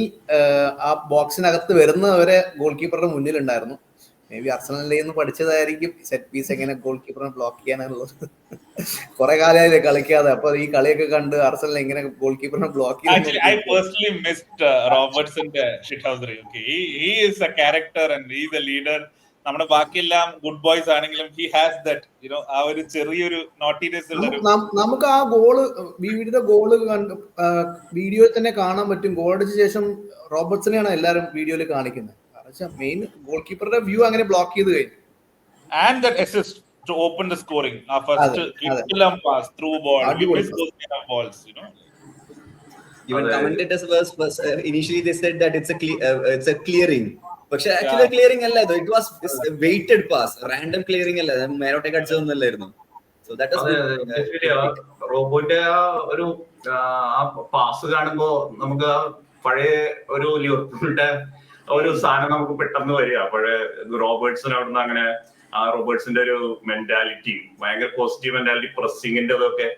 ആ ബോക്സിനകത്ത് വരുന്നവരെ ഗോൾ കീപ്പറുടെ മുന്നിലുണ്ടായിരുന്നു. മേ ബി അർസണലിൽ നിന്ന് പഠിച്ചതായിരിക്കും സെറ്റ് പീസ് എങ്ങനെ ഗോൾ കീപ്പറിനെ ബ്ലോക്ക് ചെയ്യാനുള്ളത്. കുറെ കാലമായില്ലേ കളിക്കാതെ. അപ്പൊ ഈ കളിയൊക്കെ കണ്ട് അർസണൽ എങ്ങനെ goal keeper block Actually, I personally missed Robertson's shithousery. Okay, he is a character and he is a leader. നമ്മുടെ ബാക്കിയെല്ലാം ഗുഡ് ബോയ്സ് ആണെങ്കിലും he has that, you know, ആ ഒരു ചെറിയൊരു നോട്ടിനെസ് ഉള്ള ഒരു. നമുക്ക് ആ ഗോള് ഗോള് കണ്ട് വീഡിയോയിൽ തന്നെ കാണാൻ പറ്റും. ഗോൾ അടിച്ച ശേഷം റോബർട്ട്സനെയാണ് എല്ലാവരും വീഡിയോയിൽ കാണിക്കുന്നത്. മെയിൻ ഗോൾ കീപ്പറുടെ വ്യൂ അങ്ങനെ ബ്ലോക്ക് ചെയ്ത് കഴിഞ്ഞു. And that assist to open the scoring, our first kill pass through ball, we missed those kind of balls, you know. Even commentators was initially they said that it's a clearing, പക്ഷെ actually clearing അല്ല ഇത്. It was a weighted pass, random clearing അല്ല, മേലോട്ടേക്ക് അടിച്ചതൊന്നുമല്ലായിരുന്നു. So that is റോബോന്റെ ഒരു pass കാണുമ്പോ നമുക്ക് പഴയ ഒരു ലിവർപൂളിന്റെ ഒരു സാധനം നമുക്ക് പെട്ടെന്ന് വരിക. പഴയ റോബർട്ട്സൺ അവിടുന്ന് അങ്ങനെ ആ റോബർട്ട്സിന്റെ ഒരു മെന്റാലിറ്റി, ഭയങ്കര പോസിറ്റീവ് മെന്റാലിറ്റി, പ്രസ്സിങ്ങിന്റെ അതൊക്കെ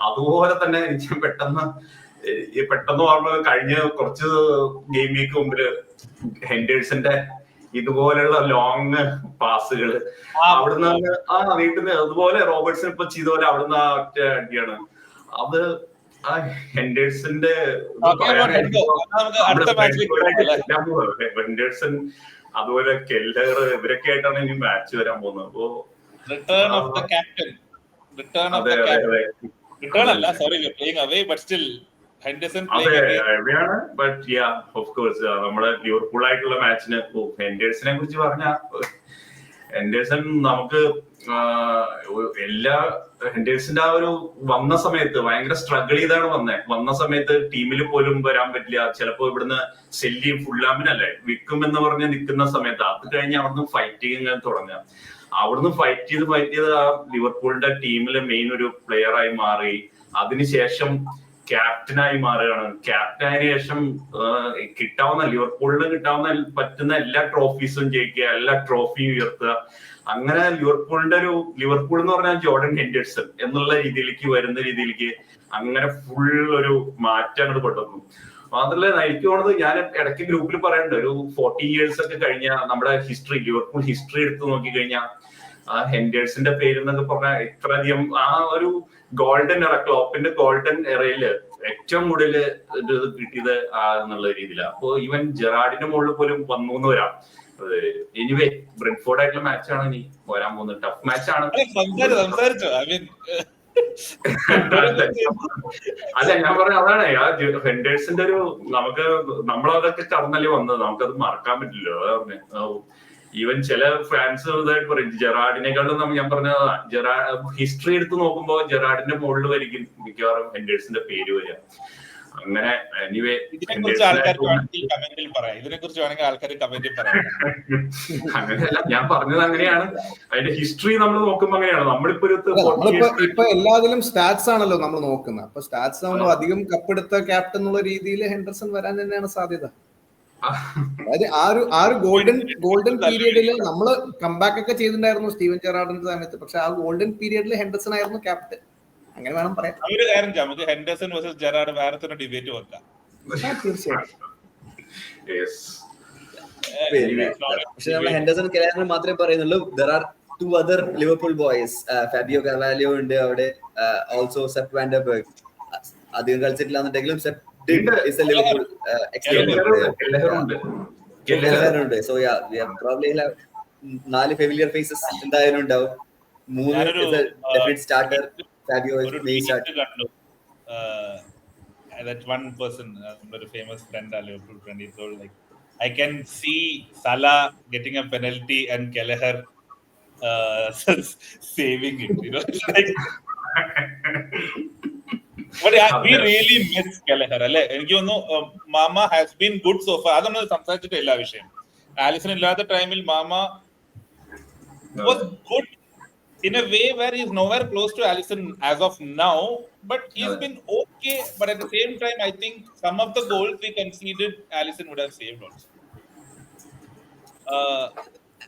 അതുപോലെ തന്നെ എനിക്ക് പെട്ടെന്ന് ഓർമ്മ കഴിഞ്ഞ കുറച്ച് ഗെയിം വീക്ക് മുമ്പില് ഹെൻഡേഴ്സിന്റെ ഇതുപോലെയുള്ള ലോങ് പാസുകൾ അവിടുന്ന് വീട്ടിൽ അതുപോലെ റോബർട്ട്സൺ ഇപ്പൊ ചെയ്ത പോലെ അവിടുന്ന് ആ ഒറ്റ അടിയാണ് അത്. ഹെൻഡേഴ്സന്റെ ഹെൻഡേഴ്സൺ അതുപോലെ കെല്ലർ ഇവരൊക്കെ ആയിട്ടാണ് ഇനി മാച്ച് വരാൻ പോകുന്നത്. അപ്പോ return of the captain, return അല്ല, sorry we are playing away but still Henderson എവിടെയാണ്. ബട്ട് യാ ഓഫ് കോഴ്സ് നമ്മുടെ ലിവർപൂൾ ആയിട്ടുള്ള മാച്ചിന് ഹെൻഡേഴ്സിനെ കുറിച്ച് പറഞ്ഞാൽ ഹെൻഡേഴ്സൺ നമുക്ക് എല്ലാ ഹെൻഡേഴ്സിന്റെ ആ ഒരു വന്ന സമയത്ത് ഭയങ്കര സ്ട്രഗിൾ ചെയ്താണ് വന്ന സമയത്ത് ടീമിൽ പോലും വരാൻ പറ്റില്ല. ചിലപ്പോ ഇവിടുന്ന് സെല്ലിയും ഫുള്ളാമിനല്ലേ വിക്കും എന്ന് പറഞ്ഞ് നിൽക്കുന്ന സമയത്ത് അത് കഴിഞ്ഞ് അവിടുന്ന് ഫൈറ്റിങ് തുടങ്ങുക. അവിടുന്ന് ഫൈറ്റ് ചെയ്ത് ആ ലിവർപൂളിന്റെ ടീമിലെ മെയിൻ ഒരു പ്ലെയർ ആയി മാറി. അതിനുശേഷം ക്യാപ്റ്റനായി മാറുകയാണ്. ക്യാപ്റ്റനായതിനു ശേഷം കിട്ടാവുന്ന ലിവർപൂളിന് പറ്റുന്ന എല്ലാ ട്രോഫീസും ജയിക്കുക, എല്ലാ ട്രോഫിയും ഉയർത്തുക. അങ്ങനെ ലിവർപൂൾ എന്ന് പറഞ്ഞാൽ ജോർഡൻ ഹെൻഡേഴ്സൺ എന്നുള്ള രീതിയിലേക്ക് വരുന്ന രീതിയിലേക്ക് അങ്ങനെ ഫുൾ ഒരു മാറ്റം അങ്ങോട്ട് കൊണ്ടുവന്നു. മാത്രമല്ല എനിക്ക് തോന്നുന്നത്, ഞാൻ ഇടയ്ക്ക് ഗ്രൂപ്പിൽ പറയുന്നുണ്ട്, ഒരു 40 years ഒക്കെ കഴിഞ്ഞ നമ്മുടെ ലിവർപൂൾ ഹിസ്റ്ററി എടുത്ത് നോക്കിക്കഴിഞ്ഞാൽ ആ ഹെൻഡേഴ്സിന്റെ പേര് എന്നൊക്കെ പറഞ്ഞാൽ ഇത്രയധികം ആ ഒരു ഗോൾഡൻ എറ, ക്ലോപ്പിന്റെ ഗോൾഡൻ എറയില് ഏറ്റവും കൂടുതൽ ഇത് കിട്ടിയത് എന്നുള്ള രീതിയിലാണ്. അപ്പൊ ഈവൻ ജെറാർഡിന്റെ മുകളിൽ പോലും വന്നു എന്ന് വരാം. എനിവേ ബ്രെഡ്ഫോർഡ് ആയിട്ടുള്ള മാച്ചാണ് ഇനി വരാൻ പോകുന്നത്. ടഫ് മാച്ചാണ്. അല്ല, ഞാൻ പറഞ്ഞ അതാണ് ആ ഹെൻഡേഴ്സിന്റെ ഒരു നമ്മളതൊക്കെ കടന്നല്ലേ വന്നത്, നമുക്കത് മറക്കാൻ പറ്റില്ലല്ലോ. അതാ പറഞ്ഞെ. ഈവൻ ചില ഫാൻസ് ഇതായിട്ട് പറയും ജെറാർഡിനെക്കാളും ഞാൻ പറഞ്ഞ ഹിസ്റ്ററി എടുത്ത് നോക്കുമ്പോ ജെറാർഡിന്റെ മുകളിൽ വരിക്കും മിക്കവാറും ഹെൻഡേഴ്സിന്റെ പേര് വരിക. അങ്ങനെ എനിവേ അങ്ങനെയല്ല, ഞാൻ പറഞ്ഞത് അങ്ങനെയാണ്. അതിന്റെ ഹിസ്റ്ററി നമ്മൾ നോക്കുമ്പോ അങ്ങനെയാണ്. ഇപ്പൊ എല്ലാത്തിലും സ്റ്റാറ്റ്സ് ആണല്ലോ നമ്മൾ നോക്കുന്നത്. അപ്പൊ സ്റ്റാറ്റ്സ് നമ്മൾ അധികം കപ്പെടുത്ത ക്യാപ്റ്റൻ എന്നുള്ള രീതിയിൽ ഹെൻഡർസൺ വരാൻ തന്നെയാണ് സാധ്യത. അതായത് ആ ഒരു ഗോൾഡൻ പീരിയഡില് നമ്മള് കംബാക്ക് ഒക്കെ ചെയ്തിട്ടുണ്ടായിരുന്നു സ്റ്റീവൻ ജെറാർഡിന്റെ സമയത്ത്. പക്ഷെ ആ ഗോൾഡൻ പീരിയഡിൽ ഹെൻഡർസൺ ആയിരുന്നു ക്യാപ്റ്റൻ. അങ്ങനെ വേണം പറയാം. ഒരു കാര്യം നമുക്ക് ഹെൻഡർസൺ വേഴ്സസ് ജെറാർഡ് വേറെ തന്നെ ഡിബേറ്റ് വെക്കാം. തീർച്ചയായും. പക്ഷെ നമ്മൾ ഹെൻഡർസൺ കെലഹർ മാത്രമേ പറയുന്നുള്ളൂ. There are 2 other Liverpool boys. Fabio Carvalho ഉണ്ട് അവിടെ, ഓൾസോ സെപ്പ് വാൻഡർബർഗ്. അധികം കളിച്ചിട്ടില്ല എന്നുണ്ടെങ്കിലും സെപ്പ് is a Liverpool ഉണ്ട്. So yeah, we have probably have 4 familiar faces എന്തായാലും ഉണ്ടാവും. 3 is a definite starter. Fabio is main starter. That one person, a famous friend, a Liverpool friend, he told like, I can see Salah getting a penalty and Kelleher saving it. You know, like. But yeah, we really miss Kelleher. അല്ലെ, എനിക്ക് തോന്നുന്നു mama has been good so far. അത് നമ്മൾ സംസാരിച്ചിട്ട് എല്ലാ വിഷയം. Alison ഇല്ലാത്ത ടൈമിൽ mama was good in a way where he's nowhere close to Alisson as of now, but he's been okay. But at the same time, I think some of the goals we conceded, Alisson would have saved also.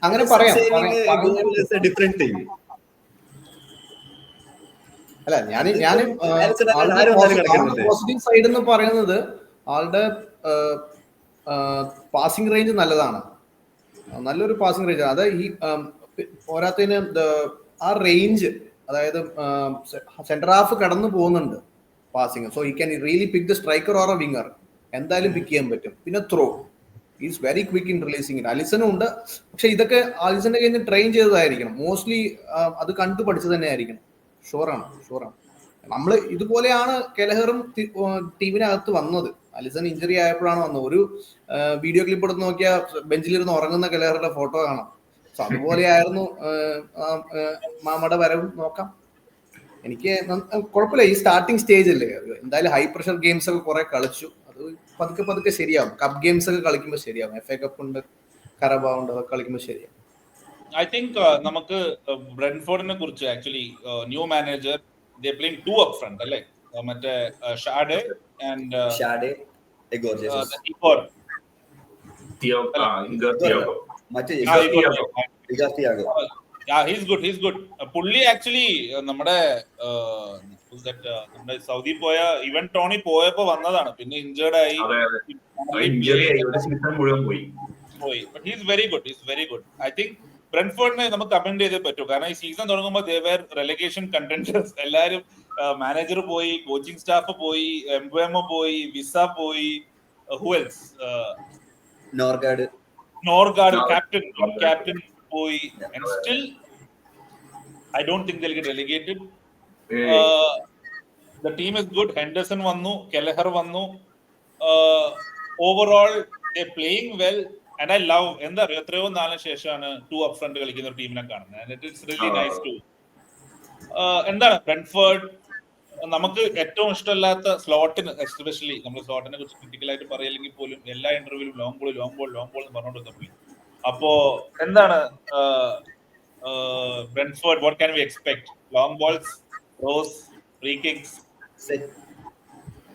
അങ്ങനെ പറയാം. Different team അല്ല, ഞാൻ positive side എന്ന് പറയുന്നത് ആളുടെ passing range നല്ലതാണ്. നല്ലൊരു passing range. അത് ഈ പോരാത്തതിന് ആ റേഞ്ച്, അതായത് സെന്റർ ഹാഫ് കടന്നു പോകുന്നുണ്ട് passing. So he can really pick the striker or a winger. എന്തായാലും പിക്ക് ചെയ്യാൻ പറ്റും. പിന്നെ throw is very quick in releasing it. അലിസനും ഉണ്ട്. പക്ഷെ ഇതൊക്കെ അലിസന്റെ കയ്യിൽ നിന്ന് ട്രെയിൻ ചെയ്തതായിരിക്കണം. മോസ്റ്റ്ലി അത് കണ്ടു പഠിച്ചത് തന്നെ ആയിരിക്കണം. ഷുവറാണ്. നമ്മൾ ഇതുപോലെയാണ് കെലഹറും ടീമിനകത്ത് വന്നത്. അലിസൺ ഇഞ്ചറി ആയപ്പോഴാണ് വന്നത്. ഒരു വീഡിയോ ക്ലിപ്പ് എടുത്ത് നോക്കിയാൽ ബെഞ്ചിലിരുന്ന് ഉറങ്ങുന്ന കെലഹറുടെ ഫോട്ടോ കാണാം. സോ അതുപോലെയായിരുന്നു മാമയുടെ വരവും. നോക്കാം. എനിക്ക് കുഴപ്പമില്ല. ഈ സ്റ്റാർട്ടിങ് സ്റ്റേജ് അല്ലേ, എന്തായാലും ഹൈ പ്രഷർ ഗെയിംസ് ഒക്കെ കുറെ കളിച്ചു. അത് പതുക്കെ ശരിയാവും. കപ്പ് ഗെയിംസ് ഒക്കെ കളിക്കുമ്പോൾ ശരിയാവും. FA കപ്പ് ഉണ്ട്, കറബാവ് ഉണ്ട്, അതൊക്കെ കളിക്കുമ്പോൾ ശരിയാവും. I think നമുക്ക് ബ്രെൻഫോർഡിനെ കുറിച്ച് actually new manager they are playing 2 up front അല്ലേ, മറ്റേ Schade and Igor Jesus. He's good. പുള്ളി ആക്ച്വലി നമ്മുടെ സൗദി പോയ ഇവൻ ടോണി പോയപ്പോ വന്നതാണ്. പിന്നെ ഇഞ്ചേർഡ് ആയി പോയി. But he is very good. I think ബ്രെൻഫോർഡിനെ നമുക്ക് കമന്റ് ചെയ്തേ പറ്റൂ. കാരണം ഈ സീസൺ തുടങ്ങുമ്പോൾ ദേ വെർ റെലഗേഷൻ കണ്ടന്റേഴ്സ്. എല്ലാരും മാനേജർ പോയി, കോച്ചിങ് സ്റ്റാഫ് പോയി, എംബുഎംഒ പോയി, വിസ പോയി, ഹു എൽസ്, നോർഗാർഡ് ക്യാപ്റ്റൻ പോയി. And still I don't think they'll get relegated. The team is good. Henderson vannu, Kelleher vannu. Overall they're playing well. And I love എന്താ എത്രയോ നാളിന് ശേഷമാണ് 2 up front കളിക്കുന്ന ഒരു ടീമിനെ കാണുന്നത്. And it is really nice to എന്താണ് Brentford നമുക്ക് ഏറ്റവും ഇഷ്ടമല്ലാത്ത സ്ലോട്ടിന്, എസ്പെഷ്യലി നമ്മൾ സ്ലോട്ടിനെ കുറിച്ച് ക്രിട്ടിക്കലായിട്ട് പറയില്ലെങ്കിൽ പോലും എല്ലാ ഇന്റർവ്യൂവിലും ലോങ് ബോൾ എന്ന് പറഞ്ഞുകൊണ്ടിരുന്ന. അപ്പോ എന്താണ് Brentford, what can we expect? Long balls, throws, free kicks?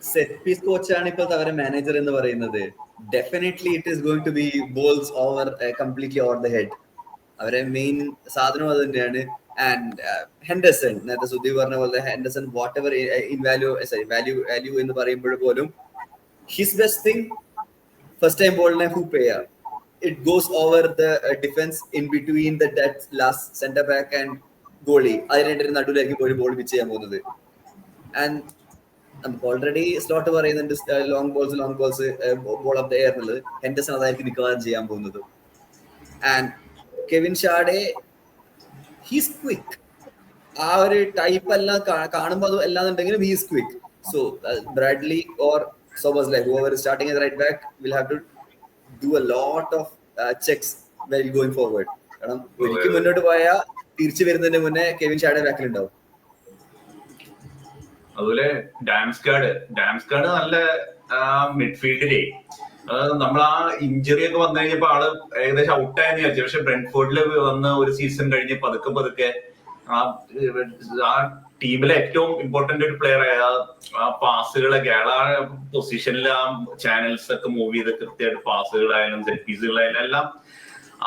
Set piece കോച്ചാണ് ഇപ്പോഴത്തെ അവരെ മാനേജർ എന്ന് പറയുന്നത്, definitely it is going to be balls over completely over the head. അവരെ മെയിൻ സാധനം അത് തന്നെയാണ്. ആൻഡ് ഹെൻഡർസൺ, നേരത്തെ സുധീർ പറഞ്ഞ പോലെ Henderson whatever in value എന്ന് പറയുമ്പോൾ പോലും his best thing first time ബോളിനെ ഹൂപ്പ് ചെയ്യുക. It goes over the defense in between the that last center back and goalie. അതിന്റെ നടുവിലായിരിക്കും പോയി ബോൾ പിച്ച് ചെയ്യാൻ പോകുന്നത്. ആൻഡ് നമുക്ക് ഓൾറെഡി സ്ലോട്ട് പറയുന്നുണ്ട് long balls ball off the air എന്നുള്ളത്. Henderson അതായിരിക്കും മിക്കവാറും ചെയ്യാൻ പോകുന്നത്. And Kevin Schade he's quick. ആ ഒരു ടൈപ്പ് എല്ലാം കാണുമ്പോൾ അത് എല്ലാന്നുണ്ടെങ്കിലും he's quick. So Bradley or Szoboszlai whoever is starting as right back will have to do a lot of checks while going forward. കാരണം ഒരിക്കൽ മുന്നോട്ട് പോയാൽ തിരിച്ചു വരുന്നതിന് മുന്നേ കെവിൻ ഷാഡെ ബാക്കിലുണ്ടാവും. അതുപോലെ ഡാംസ്കാർഡ് നല്ല മിഡ്ഫീൽഡിലേ നമ്മൾ ആ ഇഞ്ചുറി ഒക്കെ വന്നു കഴിഞ്ഞപ്പോ ആള് ഏകദേശം ഔട്ടായെന്ന് വിചാരിച്ചു. പക്ഷെ ബ്രെൻഫോർഡിൽ വന്ന് ഒരു സീസൺ കഴിഞ്ഞ് പതുക്കെ ആ ടീമിലെ ഏറ്റവും ഇമ്പോർട്ടന്റ് ഒരു പ്ലെയർ ആയ ആ പാസുകളൊക്കെ ആ പൊസിഷനിൽ ആ ചാനൽസ് ഒക്കെ മൂവ് ചെയ്ത് കൃത്യമായിട്ട് പാസുകളായാലും സെറ്റ് പീസുകളായാലും എല്ലാം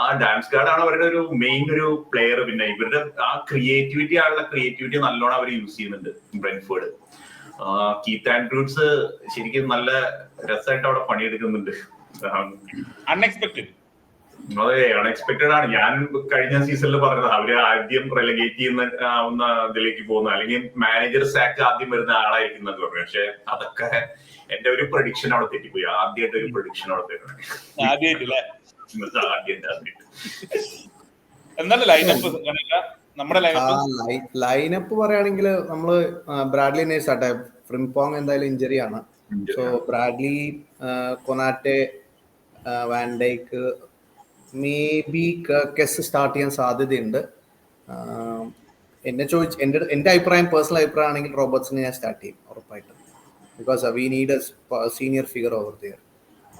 ആ ഡാംസ്കാർഡ് ആണ് അവരുടെ ഒരു മെയിൻ ഒരു പ്ലെയർ. പിന്നെ ഇവരുടെ ആ ക്രിയേറ്റിവിറ്റി നല്ലോണം അവർ യൂസ് ചെയ്യുന്നുണ്ട് ബ്രെൻഫോർഡ്. കീത്ത് ആൻഡ്രൂസ് ശരിക്കും നല്ല രസമായിട്ട് അവിടെ പണിയെടുക്കുന്നുണ്ട്. അൺഎക്സ്പെക്ടഡ്. അതെ, അൺഎക്സ്പെക്ടഡ് ആണ്. ഞാൻ കഴിഞ്ഞ സീസണിൽ പറഞ്ഞത് അവര് ആദ്യം റെലഗേറ്റ് ചെയ്യുന്ന ഇതിലേക്ക് പോകുന്ന അല്ലെങ്കിൽ മാനേജർ സാക്ക് ആദ്യം വരുന്ന ആളായിരിക്കും എന്നൊക്കെ പറഞ്ഞു. പക്ഷെ അതൊക്കെ എന്റെ ഒരു പ്രഡിക്ഷൻ അവിടെ തെറ്റിപ്പോയി. ആദ്യമായിട്ട് ഒരു പ്രഡിക്ഷൻ അവിടെ തരുന്നത്. ലൈനപ്പ് പറയുകയാണെങ്കിൽ നമ്മള് ബ്രാഡ്ലി സ്റ്റാർട്ട് ആയി. ഫ്രിംപോങ് എന്തായാലും ഇഞ്ചറി ആണ്. So Bradley, Konate, Van Dijk, may be കെസ് സ്റ്റാർട്ട് ചെയ്യാൻ സാധ്യതയുണ്ട്. എൻ്റെ അഭിപ്രായം, പേഴ്സണൽ അഭിപ്രായം ആണെങ്കിൽ റോബർട്ട്സിനെ ഞാൻ സ്റ്റാർട്ട് ചെയ്യും ഉറപ്പായിട്ടും. Because we need a senior figure over there.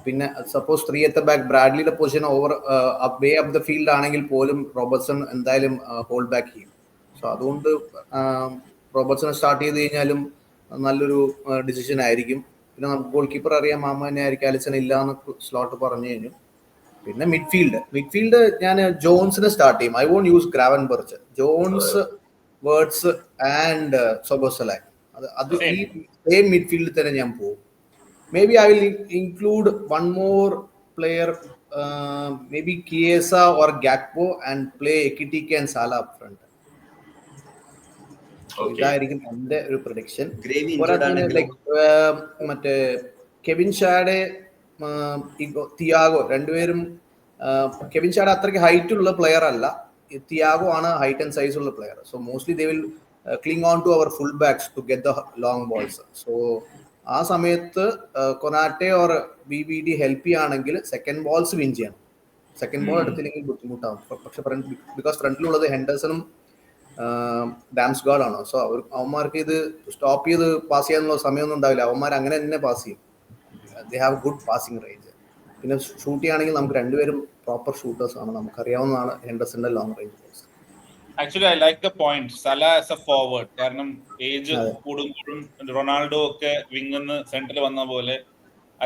പിന്നെ സപ്പോസ് 3 at the ബാക്ക് ബ്രാഡ്ലിയുടെ position over way up the field ആണെങ്കിൽ പോലും റോബർട്ട്സൺ എന്തായാലും ഹോൾഡ് ബാക്ക് ചെയ്യും. സോ അതുകൊണ്ട് റോബർട്ട്സനെ സ്റ്റാർട്ട് ചെയ്ത് കഴിഞ്ഞാലും നല്ലൊരു ഡിസിഷൻ ആയിരിക്കും. പിന്നെ നമുക്ക് ഗോൾ കീപ്പർ അറിയാം, മാമ തന്നെ ആയിരിക്കും. അലിസൺ ഇല്ല എന്ന് സ്ലോട്ട് പറഞ്ഞു കഴിഞ്ഞു. പിന്നെ മിഡ്ഫീൽഡ് ഞാൻ ജോൺസിനെ സ്റ്റാർട്ട് ചെയ്യും. I won't use Gravenberch. Jones, Wirtz and സോബോസലായി, അത് ഈ സെയിം മിഡ്ഫീൽഡിൽ തന്നെ ഞാൻ പോകും. Maybe I will include one more player, maybe Chiesa or Gakpo, and play Ekitike and Salah up front. ഇതായിരിക്കും എൻ്റെ ഒരു പ്രൊഡിക്ഷൻ. മറ്റേ കെവിൻ ഷാഡെ, തിയാഗോ രണ്ടുപേരും. കെവിൻ ഷാഡെ അത്രയ്ക്ക് ഹൈറ്റ് ഉള്ള പ്ലെയർ അല്ല. തിയാഗോ ആണ് ഹൈറ്റ് ആൻഡ് സൈസ് ഉള്ള player. So mostly they will cling on to our full backs to get the long balls. So ആ സമയത്ത് കൊനാറ്റെ ഓർ BBD ഹെൽപ്പ് ചെയ്യുകയാണെങ്കിൽ second balls win ചെയ്യണം. Second ball എടുത്തില്ലെങ്കിൽ ബുദ്ധിമുട്ടാവും. പക്ഷെ ബിക്കോസ് ഫ്രണ്ടിലുള്ളത് ഹെൻഡർസണും ഡാംസ്ഗാർഡ് ആണ്. സോ അവന്മാർക്ക് ഇത് സ്റ്റോപ്പ് ചെയ്ത് പാസ് ചെയ്യാനുള്ള സമയമൊന്നും ഉണ്ടാവില്ല. അവന്മാർ അങ്ങനെ തന്നെ പാസ് ചെയ്യും. They have good passing range. പിന്നെ ഷൂട്ട് ചെയ്യുകയാണെങ്കിൽ നമുക്ക് രണ്ടുപേരും പ്രോപ്പർ ഷൂട്ടേഴ്സ് ആണ്. നമുക്കറിയാവുന്നതാണ് ഹെൻഡർസന്റെ long range balls. Actually I like the point Salah as a forward. കാരണം ഏജ് കൂടും റൊണാൾഡോ ഒക്കെ വിങ്ങിന്ന് സെന്ററിൽ വന്ന പോലെ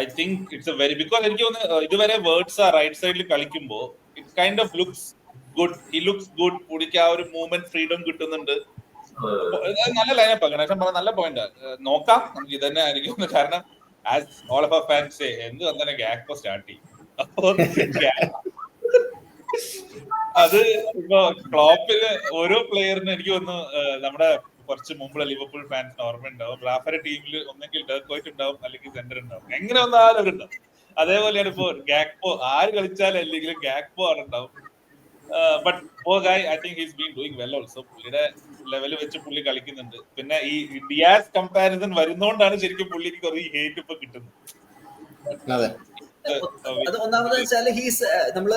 I think it's a very, because എനിക്ക് തോന്നുന്നു ഇതുവരെ വേർഡ്സ് ആ റൈറ്റ് സൈഡിൽ കളിക്കുമ്പോൾ it kind of looks good. He looks good. പുള്ളിക്ക് ആ ഒരു മൂവ്മെന്റ് ഫ്രീഡം കിട്ടുന്നുണ്ട്. നല്ല ലൈനപ്പ് ആണ്. നല്ല പോയിന്റ്. നോക്കാം, നമുക്ക് ഇത് തന്നെ ആയിരിക്കും. കാരണം as all of our fans എന്ത് വന്നാലും ഗാക്പോ സ്റ്റാർട്ട് ചെയ്യും. അപ്പോ അത് ഇപ്പൊ ക്ലോപ്പില് ഓരോ പ്ലെയറിന് എനിക്ക് തോന്നുന്നു നമ്മുടെ കുറച്ച് മുമ്പുള്ള ലിവർപൂൾ ഫാൻസിന് ഓർമ്മ ഉണ്ടാവും. റാഫയുടെ ടീമിൽ ഒന്നെങ്കിൽ ഡെർക്കോയിറ്റ് ഉണ്ടാവും, അല്ലെങ്കിൽ സെന്റർ ഉണ്ടാവും. എങ്ങനെ വന്നാലും അവരുണ്ടാവും. അതേപോലെയാണ് ഇപ്പോ ഗാക്പോ. ആര് കളിച്ചാലും അല്ലെങ്കിലും ഗാക്പോ ആണ് ഉണ്ടാവും. But oh guy I think he's been doing well also. പുള്ളിയുടെ ലെവൽ വെച്ച് പുള്ളി കളിക്കുന്നുണ്ട്. പിന്നെ ഈ ഡിയാസ് കമ്പാരിസൺ വരുന്നോണ്ടാണ് ശരിക്കും പുള്ളിക്ക് കുറെ ഹേറ്റ് ഇപ്പൊ കിട്ടുന്നത്. അത് ഒന്നാമത് വെച്ചാല് നമ്മള്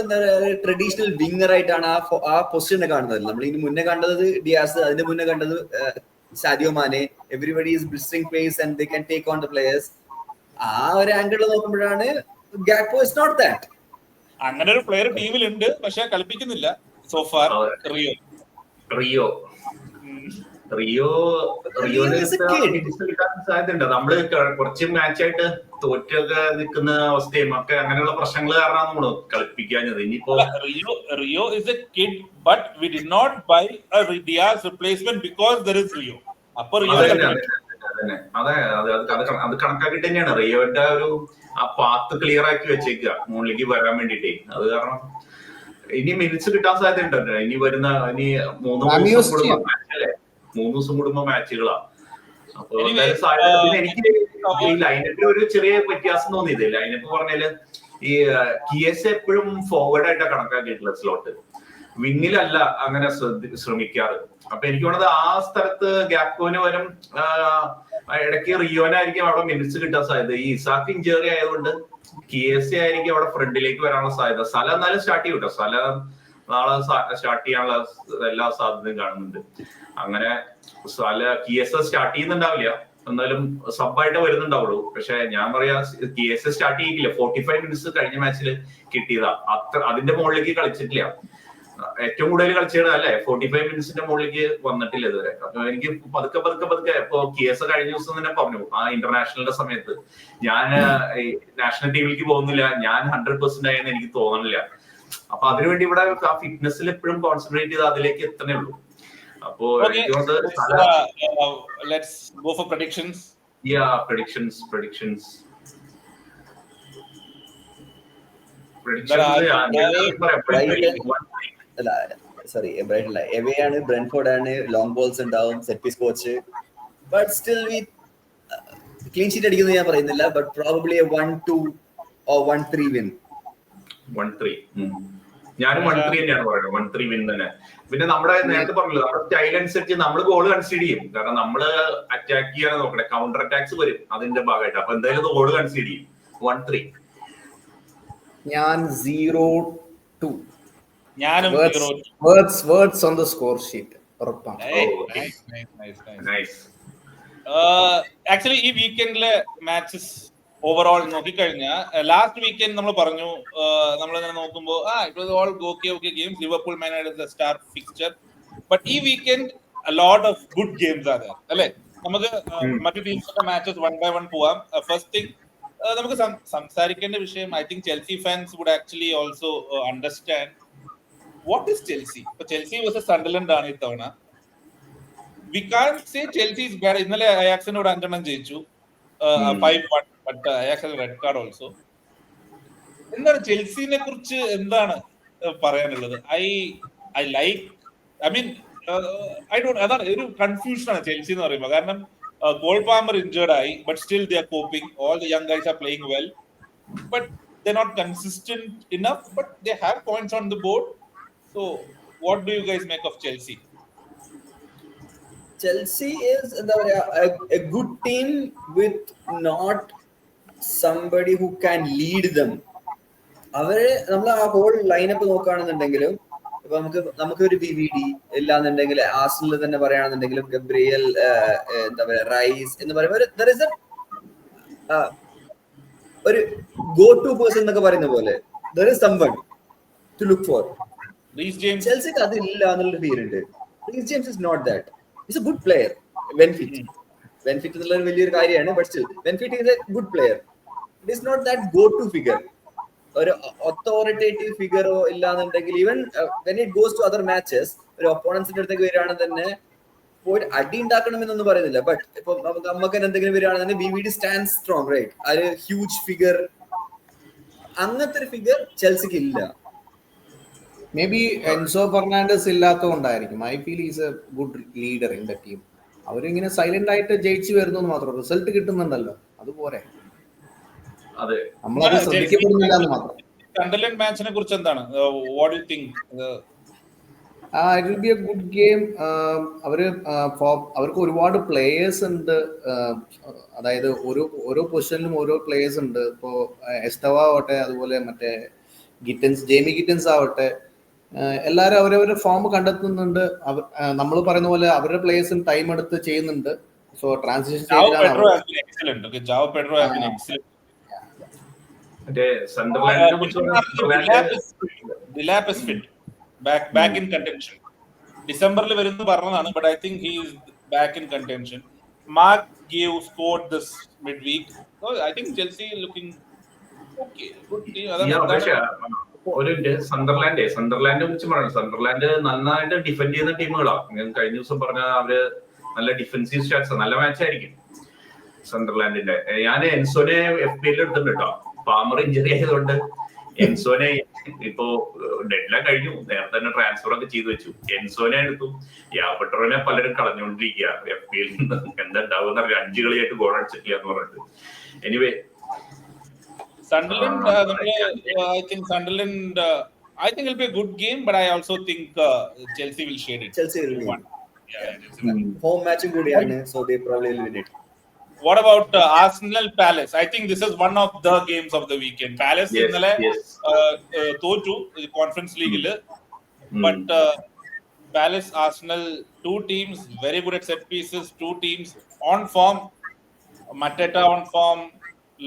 ട്രഡീഷണൽ വിങ്ങർ ആയിട്ടാണ് ആ പൊസിഷനെ കാണുന്നത്. നമ്മൾ ഇതിന് മുന്നേ കണ്ടത് ഡിയാസ്, അതിന് മുന്നേ കണ്ടത് Sadio Mane. Everybody is blistering place and they can take on the players. ആ ഒരു ആംഗിളിൽ നോക്കുമ്പോഴാണ് ഗാക്പോ ഇസ് നോട്ട് ദാറ്റ്. അങ്ങനെ ഒരു പ്ലെയർ ടീമിലുണ്ട്, പക്ഷെ കളിപ്പിക്കുന്നില്ല സോ ഫാർ. റിയോ റിയോന് കിട്ടാൻ സാധ്യതയുണ്ട്. നമ്മള് കുറച്ച് മാച്ചായിട്ട് തോറ്റൊക്കെ നിൽക്കുന്ന അവസ്ഥയും ഒക്കെ അങ്ങനെയുള്ള പ്രശ്നങ്ങൾ കാരണം നമ്മൾ കളിപ്പിക്കാഞ്ഞത്. ഇനിയിപ്പോ Rio is a kid, but we did not buy a Diaz replacement because there is Rio. അപ്പൊ Rio അത് കണക്കാക്കിട്ട് തന്നെയാണ് റിയോന്റെ ഒരു ആ പാത്ത് ക്ലിയർ ആക്കി വെച്ചേക്കുക മുകളിലേക്ക് വരാൻ വേണ്ടിട്ടേ. അത് കാരണം ഇനി മിനിറ്റ്സ് കിട്ടാൻ സാധ്യതയുണ്ട്. ഇനി 3 ദിവസം കൂടുമ്പോ മാച്ചുകളാ. അപ്പൊ എനിക്ക് ഈ ലൈനപ്പിൽ ഒരു ചെറിയ വ്യത്യാസം തോന്നിയത്. ലൈനപ്പ് പറഞ്ഞാല് ഈ കിയസ് എപ്പോഴും ഫോർവേഡ് ആയിട്ടാണ് കണക്കാക്കിയിട്ടുള്ള സ്ലോട്ട്, വിങ്ങിലല്ല അങ്ങനെ ശ്രമിക്കാറ്. അപ്പൊ എനിക്ക് തോന്നുന്നത് ആ സ്ഥലത്ത് ഗ്യാപ്കോന് വരും ഇടയ്ക്ക് റിയോനായിരിക്കും അവിടെ മിനിറ്റ്സ് കിട്ടാൻ സാധ്യത. ഈ ഇസാക്ക് ഇഞ്ചറി ആയതുകൊണ്ട് കിയസ് ആയിരിക്കും അവിടെ ഫ്രണ്ടിലേക്ക് വരാനുള്ള സാധ്യത. സല എന്നാലും സ്റ്റാർട്ട് ചെയ്യും കേട്ടോ. സല നാളെ സ്റ്റാർട്ട് ചെയ്യാനുള്ള എല്ലാ സാധ്യതയും കാണുന്നുണ്ട്. അങ്ങനെ കിയസ് സ്റ്റാർട്ട് ചെയ്യുന്നുണ്ടാവില്ല, എന്നാലും സബായിട്ട് വരുന്നുണ്ടാവുള്ളൂ. പക്ഷെ ഞാൻ പറയാ കിയസ് സ്റ്റാർട്ട് ചെയ്യില്ല. 45 മിനിറ്റ്സ് കഴിഞ്ഞ മാച്ചിൽ കിട്ടിയതാ. അതിന്റെ മുകളിലേക്ക് കളിച്ചിട്ടില്ല. ഏറ്റവും കൂടുതൽ കളിച്ചത് അല്ലെ 45 മിനിറ്റ്സിന്റെ മുകളിലേക്ക് വന്നിട്ടില്ല ഇതുവരെ. അപ്പൊ എനിക്ക് പതുക്കെ ഇപ്പൊ കിയസ് കഴിഞ്ഞ ദിവസം തന്നെ പറഞ്ഞു ആ ഇന്റർനാഷണലിന്റെ സമയത്ത്, ഞാൻ നാഷണൽ ടീമിലേക്ക് പോകുന്നില്ല, ഞാൻ 100% ആയെന്ന് എനിക്ക് തോന്നണില്ല. അപ്പൊ അതിനുവേണ്ടി ഇവിടെ ആ ഫിറ്റ്നസ്സിൽ എപ്പോഴും കോൺസെൻട്രേറ്റ് ചെയ്ത് അതിലേക്ക് എത്തണേ ഉള്ളൂ. അപ്പോ let's go for predictions. Yeah, predictions. Away ആണ്, ബ്രെൻഫോർഡ് ആണ്, ലോങ് ബോൾസ് ഉണ്ടാവും, set piece coach. But still we clean sheet അടിക്കുന്നത് ഞാൻ പറയുന്നില്ല, ബട്ട് പ്രോബബ്ലി 1-2 or 1-3 വിൻ. 1-3 ഞാനും 1-3 തന്നെയാണ് പറയുന്നത്. 1-3 വിൻ തന്നെ. പിന്നെ നമ്മുടെ നേരത്തെ പറഞ്ഞല്ലോ, നമ്മുടെ സ്റ്റൈൽ അനുസരിച്ച് നമ്മൾ ഗോൾ കൺസീഡ് ചെയ്യും. കാരണം നമ്മള് അറ്റാക്ക് ചെയ്യാൻ നോക്കണേ, കൗണ്ടർ അറ്റാക്സ് വരും അതിന്റെ ഭാഗമായിട്ട്. അപ്പൊ എന്തായാലും ഗോൾ കൺസീഡ് ചെയ്യും. 1-3 ഞാൻ 0-2. ഞാനും words on the score sheet ഉറപ്പാണ്. ആക്ച്വലി ഈ വീക്കെൻഡിലെ മാച്ചസ് ഓവറോൾ നോക്കിക്കഴിഞ്ഞാൽ ലാസ്റ്റ് വീക്കെൻഡ് നമ്മൾ പറഞ്ഞു, നമ്മളിങ്ങനെ നോക്കുമ്പോൾ it was all okay games. Liverpool Man United star fixture. But ഈ weekend a lot of good games are there അല്ലേ? നമുക്ക് മറ്റു ടീംസിന്റെ മാച്ചസ് 1 by 1 പോവാം. ഫസ്റ്റ് തിങ് നമുക്ക് സംസാരിക്കേണ്ട വിഷയം, I think Chelsea fans would actually also understand what is Chelsea. ഇപ്പൊ Chelsea versus Sunderland ആണ് ഇത്തവണ. We can say Chelsea is bad. ഇന്നലെ അയാക്സിനോട് 5 ജയിച്ചു, 5-1. ബട്ട് അയാക്സ് റെഡ് കാർഡ് ഓൾസോ. എന്താണ് ചെൽസിനെ കുറിച്ച് എന്താണ് പറയാനുള്ളത്? അതാണ് ഒരു കൺഫ്യൂഷൻ ആണ് ചെൽസി എന്ന് പറയുമ്പോൾ. കാരണം കോൾ പാമർ ഇഞ്ചേർഡ് ആയി, but still they are coping. All the young guys are playing well, but they not consistent enough, but they have points on the board. So what do you guys make of Chelsea? Chelsea is a good team with not somebody who can lead them. അവര് നമ്മൾ ആ whole lineup നോക്കുകയാണെന്നുണ്ടെങ്കിലും, ഇപ്പൊ നമുക്ക് ഒരു BVD ഇല്ലാന്നുണ്ടെങ്കിൽ, Arsenal തന്നെ പറയുകയാണെന്നുണ്ടെങ്കിലും Gabriel, എന്താ പറയാ, റൈസ് എന്ന് പറയുമ്പോൾ ഒരു ഗോ ടു പേഴ്സൺ എന്നൊക്കെ പറയുന്ന പോലെ there is someone to look for. ചെൽസിക്ക് അതില്ല എന്നുള്ളൊരു ഫീൽ ഉണ്ട്. Reece James is not that. He's a good player. Benfica എന്നുള്ളൊരു വലിയൊരു കാര്യമാണ്. But still Benfica is a good player. It is not that go-to figure. ഒരു authoritative ഫിഗറോ ഇല്ലാന്നുണ്ടെങ്കിൽ, even when it goes to other matches, ഒരു ഒപ്പോണൻസിന്റെ അടുത്തേക്ക് വരികയാണെങ്കിൽ തന്നെ പോയിട്ട് അടി ഉണ്ടാക്കണമെന്നൊന്നും പറയുന്നില്ല. ബട്ട് ഇപ്പൊ നമുക്ക് എന്തെങ്കിലും വരികയാണെന്നുണ്ടെങ്കിൽ BVD stands strong, right? ആ ഒരു ഹ്യൂജ് ഫിഗർ, അങ്ങനത്തെ ഒരു ഫിഗർ ചെൽസിക്ക് ഇല്ല. മേ ബി എൻസോ ഫെർണാണ്ടസ് ഇല്ലാത്തതുകൊണ്ടായിരിക്കും. I feel is a good leader in the team. അവരിങ്ങനെ സൈലന്റ് ആയിട്ട് ജയിച്ചു വരുന്നു മാത്രം, റിസൾട്ട് കിട്ടുന്നുണ്ടല്ലോ, അതുപോലെ നമ്മളത് ശ്രദ്ധിക്കപ്പെടുന്നില്ല എന്ന് മാത്രം. സണ്ടർലൻഡ് മാച്ചിനെ കുറിച്ച് എന്താണ്? What you think? It will be A good game. അവർക്ക് ഒരുപാട് പ്ലേയേഴ്സ് ഉണ്ട്. അതായത് ഓരോ പൊസിഷനിലും ഓരോ പ്ലേയേഴ്സ് ഉണ്ട്. ഇപ്പോൾ എസ്തവ ആവട്ടെ, അതുപോലെ മറ്റേ ജേമി ഗിറ്റൻസ് ആവട്ടെ, എല്ലാവരും അവരവരുടെ ഫോം കണ്ടെത്തുന്നുണ്ട്. നമ്മൾ പറയുന്ന പോലെ അവരുടെ പ്ലേയേഴ്സും ടൈം എടുത്ത് ചെയ്യുന്നുണ്ട്. സോ ട്രാൻസിഷൻ ഡിസംബറിൽ വരുന്നു പറഞ്ഞതാണ്. But I think he is back in contention. Mark Gave scored this midweek. So I think Chelsea looking okay. Good team. പക്ഷേ ഒരു സണ്ടർലാൻഡിനെ കുറിച്ച് പറയണം. സണ്ടർലാൻഡ് നന്നായിട്ട് ഡിഫെൻഡ് ചെയ്യുന്ന ടീമുകളാണ്. ഞാൻ കഴിഞ്ഞ ദിവസം പറഞ്ഞ അവര് നല്ല ഡിഫെൻസീവ് സ്റ്റാറ്റ്സ്, നല്ല മാച്ച് ആയിരിക്കും സണ്ടർലാൻഡിന്റെ. ഞാൻ എൻസോനെ FPL എടുത്തിട്ടുണ്ട് കേട്ടോ. പാമർ ഇഞ്ചറി ആയതുകൊണ്ട് എൻസോനെ ഇപ്പോ ഡെഡ്ലൈൻ കഴിഞ്ഞു, നേരത്തെ തന്നെ ട്രാൻസ്ഫർ ഒക്കെ ചെയ്തു വെച്ചു. എൻസോനെ എടുത്തു. യാപെട്രോനെ പലരും കളഞ്ഞുകൊണ്ടിരിക്കുക FPL എന്താ ഉണ്ടാവുന്ന 5 കളിയായിട്ട് ഗോൾ അടിച്ചിട്ടില്ല എന്ന് പറഞ്ഞിട്ട്. Anyway Sunderland, I think Sunderland, I think it'll be a good game, but I also think Chelsea will shade it. Chelsea will win. Yeah. Home match കൂടിയാണ്, so they probably will win it. What about Arsenal Palace? I think this is one of the games of the weekend. Palace ഇന്നലെ തോറ്റു Conference League, but Palace Arsenal, two teams very good at set pieces, two teams on form. Mateta on form.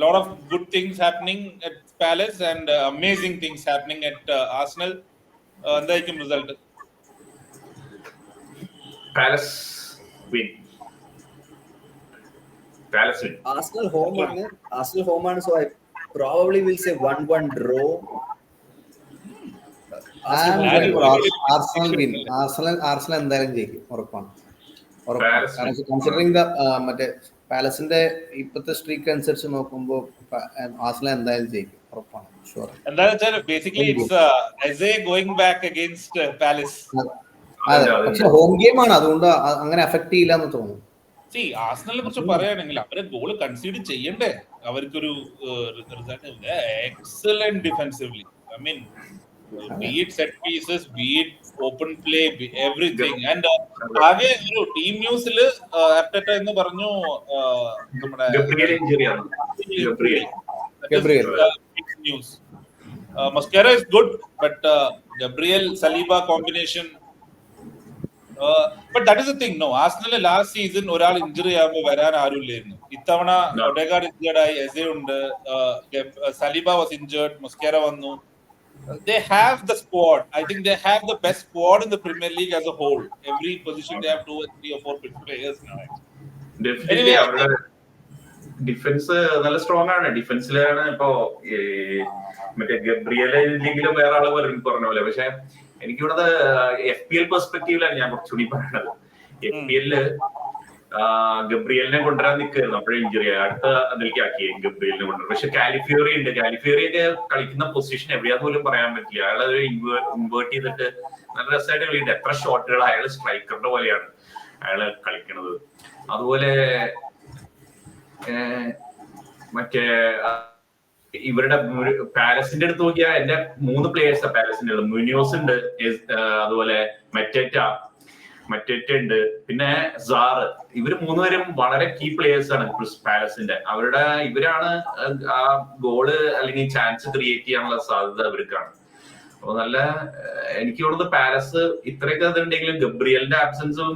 Lot of good things happening at Palace and amazing things happening at Arsenal. എന്തായിരിക്കും result? Palace win. Arsenal home ആണ്, so I probably will say 1-1 draw. Arsenal win. Arsenal എന്തായാലും ജയിക്കും, ഉറപ്പാണ്. Considering മറ്റേ പാലസിന്റെ ഇപ്പോഴത്തെ streak അനുസരിച്ച് നോക്കുമ്പോൾ Arsenal എന്തായാലും ജയിക്കും, ഉറപ്പാണ്, sure. Basically it's Eze going back against Palace. അതെ, പക്ഷെ ഹോം ഗെയിം ആണ്, അതുകൊണ്ട് അങ്ങനെ അഫക്ട് ചെയ്യില്ല എന്ന് തോന്നുന്നു. ആർസണലിനെ കുറിച്ച് പറയുകയാണെങ്കിൽ അവരെ ഗോൾ കൺസീഡ് ചെയ്യണ്ടേ, അവർക്കൊരു excellent defensively. I mean be it set pieces, be it open play, everything. And ആകെ ഒരു ടീം ന്യൂസിൽ അർട്ടറ്റ എന്ന് പറഞ്ഞു നമ്മുടെ news Mosquera is good, but Gabriel Saliba combination. But that is the thing, no. Arsenal last season ഒരാൾ injury ആകുമ്പോൾ വരാൻ ആരുമില്ലായിരുന്നു. ഇത്തവണ ഒഡെഗാർഡ് ഇഞ്ചേർഡ് ആയി, എസെ ഉണ്ട്, സലീബ വാസ് ഇഞ്ചേർഡ്, മൊസ്കേറ വന്നു. They have the squad. I think they have the best squad in the Premier League as a whole. Every position they have 2 or 3 or 4 players now. Definitely അവരുടെ defence നല്ല strong ആണ്. ഡിഫൻസിലാണ് ഇപ്പോ മറ്റേ ഗബ്രിയലെങ്കിലും വേറെ ആള് പറഞ്ഞ പോലെ. പക്ഷെ എനിക്കിവിടെ FPL പെർസ്പെക്റ്റീവിലാണ് ഞാൻ കുറച്ചുകൂടി പറയുന്നത്. FPL ഗബ്രിയലിനെ കൊണ്ടുവരാൻ നിൽക്കുകയായിരുന്നു, അപ്പോഴേ ഇഞ്ചുറി അടുത്ത അതിലേക്ക് ആക്കി ഗബ്രിയലിനെ കൊണ്ടുവരും. പക്ഷെ കാലിഫിയോറി ഉണ്ട്. കാലിഫിയോറിയൊക്കെ കളിക്കുന്ന പൊസിഷൻ എവിടെയാന്ന് പോലും പറയാൻ പറ്റില്ല. അയാളത് ഇൻവേർട്ട് ചെയ്തിട്ട് നല്ല രസമായിട്ട് കളിയുണ്ട്. എത്ര ഷോട്ടുകൾ അയാൾ സ്ട്രൈക്കറിന്റെ പോലെയാണ് അയാള് കളിക്കുന്നത്. അതുപോലെ മറ്റേ ഇവരുടെ പാലസിന്റെ അടുത്ത് നോക്കിയാൽ എന്റെ 3 പ്ലേയേഴ്സാ പാലസിന്റെ ഉള്ളത്. മുനിയോസ് ഉണ്ട്, അതുപോലെ മെറ്റേറ്റ ഉണ്ട്, പിന്നെ സാറ്. ഇവര് 3 പേരും വളരെ കീ പ്ലേയേഴ്സ് ആണ് പാലസിന്റെ. ഇവരാണ് ആ ഗോള് അല്ലെങ്കിൽ ചാൻസ് ക്രിയേറ്റ് ചെയ്യാനുള്ള സാധ്യത ഇവർക്കാണ്. അപ്പൊ നല്ല എനിക്ക് തോന്നുന്നത് പാലസ് ഇത്രയൊക്കെ ഇതുണ്ടെങ്കിലും ഗബ്രിയലിന്റെ ആബ്സൻസും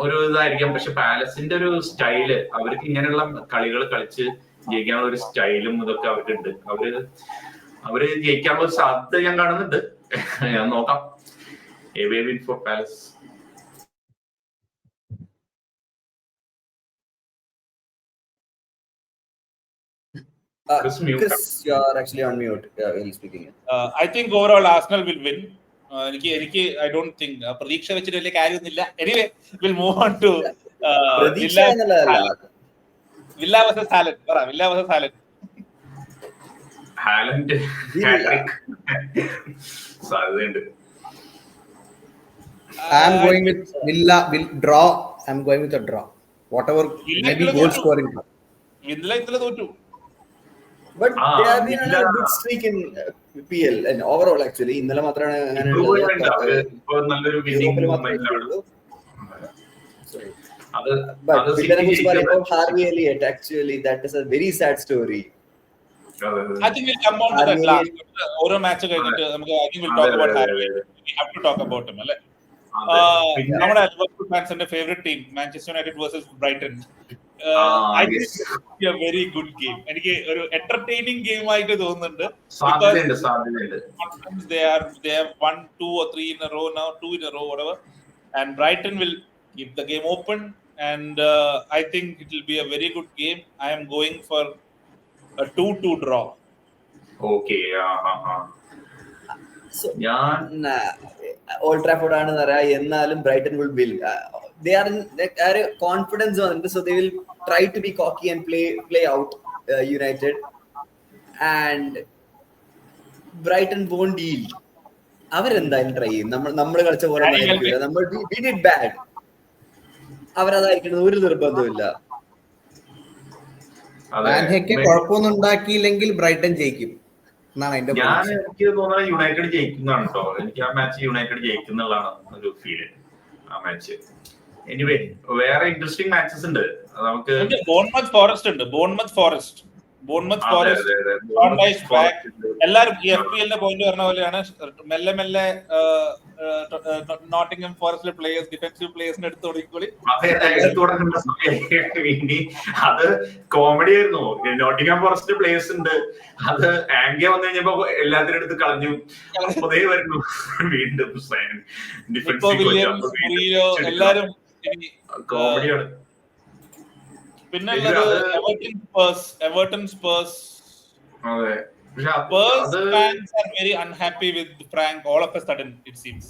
ഒരു ഇതായിരിക്കാം. പക്ഷെ പാലസിന്റെ ഒരു സ്റ്റൈല്, അവർക്ക് ഇങ്ങനെയുള്ള കളികൾ കളിച്ച് ജയിക്കാനുള്ള ഒരു സ്റ്റൈലും ഇതൊക്കെ അവർക്കുണ്ട്. അവര് ജയിക്കാനുള്ള ഒരു സാധ്യത ഞാൻ കാണുന്നുണ്ട്. ഞാൻ നോക്കാം. Away win four palace. Chris, you are actually on mute. Yeah, while speaking. I think overall Arsenal will win. എനിക്ക് I don't think പ്രതീക്ഷ വെച്ചിട്ട് വലിയ കാര്യമൊന്നുമില്ല. Anyway, we'll move on to Villa versus Haaland. Villa versus Haaland. Haaland സാധ്യതയുണ്ട്. I'm going with Villa will draw. I'm going with a draw. Whatever maybe goal scoring. Villa ഇന്നലെ തോറ്റു. But they have been on a good streak in PL and overall actually. ഇന്നലെ മാത്രമാണ് അങ്ങനെ നല്ലൊരു winning മൊമെന്റാണ്. But ഇതിനെ കുറിച്ച് പറയുമ്പോൾ Harvey Elliott actually that is a very sad story. I think we'll come on to that last. ഓരോ match കഴിഞ്ഞിട്ട് നമുക്ക് I think we'll talk about Harvey. We have to talk about him, അല്ലേ? നമ്മുടെ Liverpool ഫാൻസിന്റെ favourite team Manchester United versus Brighton. I think it's a very good game. എനിക്ക് ഒരു entertaining game ആയിട്ട് തോന്നുന്നുണ്ട്. They have won 2 or 3 in a row now, 2 in a row, whatever. And Brighton will keep the game open and I think it will be a very good game. I am going for a 2-2 draw. Okay. So, ഞാൻ Old Trafford ആണെന്ന് പറയാം, എന്നാലും Brighton will will. They are in confidence വന്നിട്ട്, so they will try to be cocky and play out United, and Brighton won't yield. അവരെന്തായാലും try ചെയ്യും. നമ്മൾ കളിച്ച പോലെ നമ്മൾ we did bad. അവരതായിരിക്കണം, ഒരു നിർബന്ധമില്ല. മാൻഹയ്ക്ക് കുഴപ്പമൊന്നും ഉണ്ടാക്കിയില്ലെങ്കിൽ ബ്രൈറ്റൺ ജയിക്കും എന്നാണ് എന്റെ എനിക്ക് തോന്നുന്നത് യുണൈറ്റഡ് ജയിക്കുന്നതാണ് കേട്ടോ. എനിക്ക് ആ മാച്ച് യുണൈറ്റഡ് ജയിക്കുന്നുള്ളതാണ് ഒരു ഫീല് ആ മാച്ച്. എനിവേ വേറെ ഇൻട്രസ്റ്റിംഗ് മാച്ചസ് ഉണ്ട് നമുക്ക്. ബോൺമത്ത് ഫോറസ്റ്റ് ഉണ്ട്. എല്ലാരും FPL പോയിന്റ് പറഞ്ഞ പോലെയാണ്. മെല്ലെ മെല്ലെ നോട്ടിംഗ്ഹാം ഫോറസ്റ്റിലെ പ്ലേയേഴ്സ്, ഡിഫൻസീവ് പ്ലേയേഴ്സിന് എടുത്ത് തുടങ്ങിക്കോളി. അത് കോമഡി ആയിരുന്നു. നോട്ടിംഗ്ഹാം ഫോറസ്റ്റ് പ്ലേയേഴ്സ് ഉണ്ട്, അത് ആംഗ്യ വന്നു കഴിഞ്ഞപ്പോ എല്ലാത്തിനും എടുത്ത് കളഞ്ഞു. അതേ വരുന്നു വീണ്ടും എല്ലാരും. കോമഡിയാണ്. പിന്നെ എവർട്ടൺ സ്പേഴ്സ്. അതെ, Spurs fans are very unhappy with Frank all of a sudden, it seems.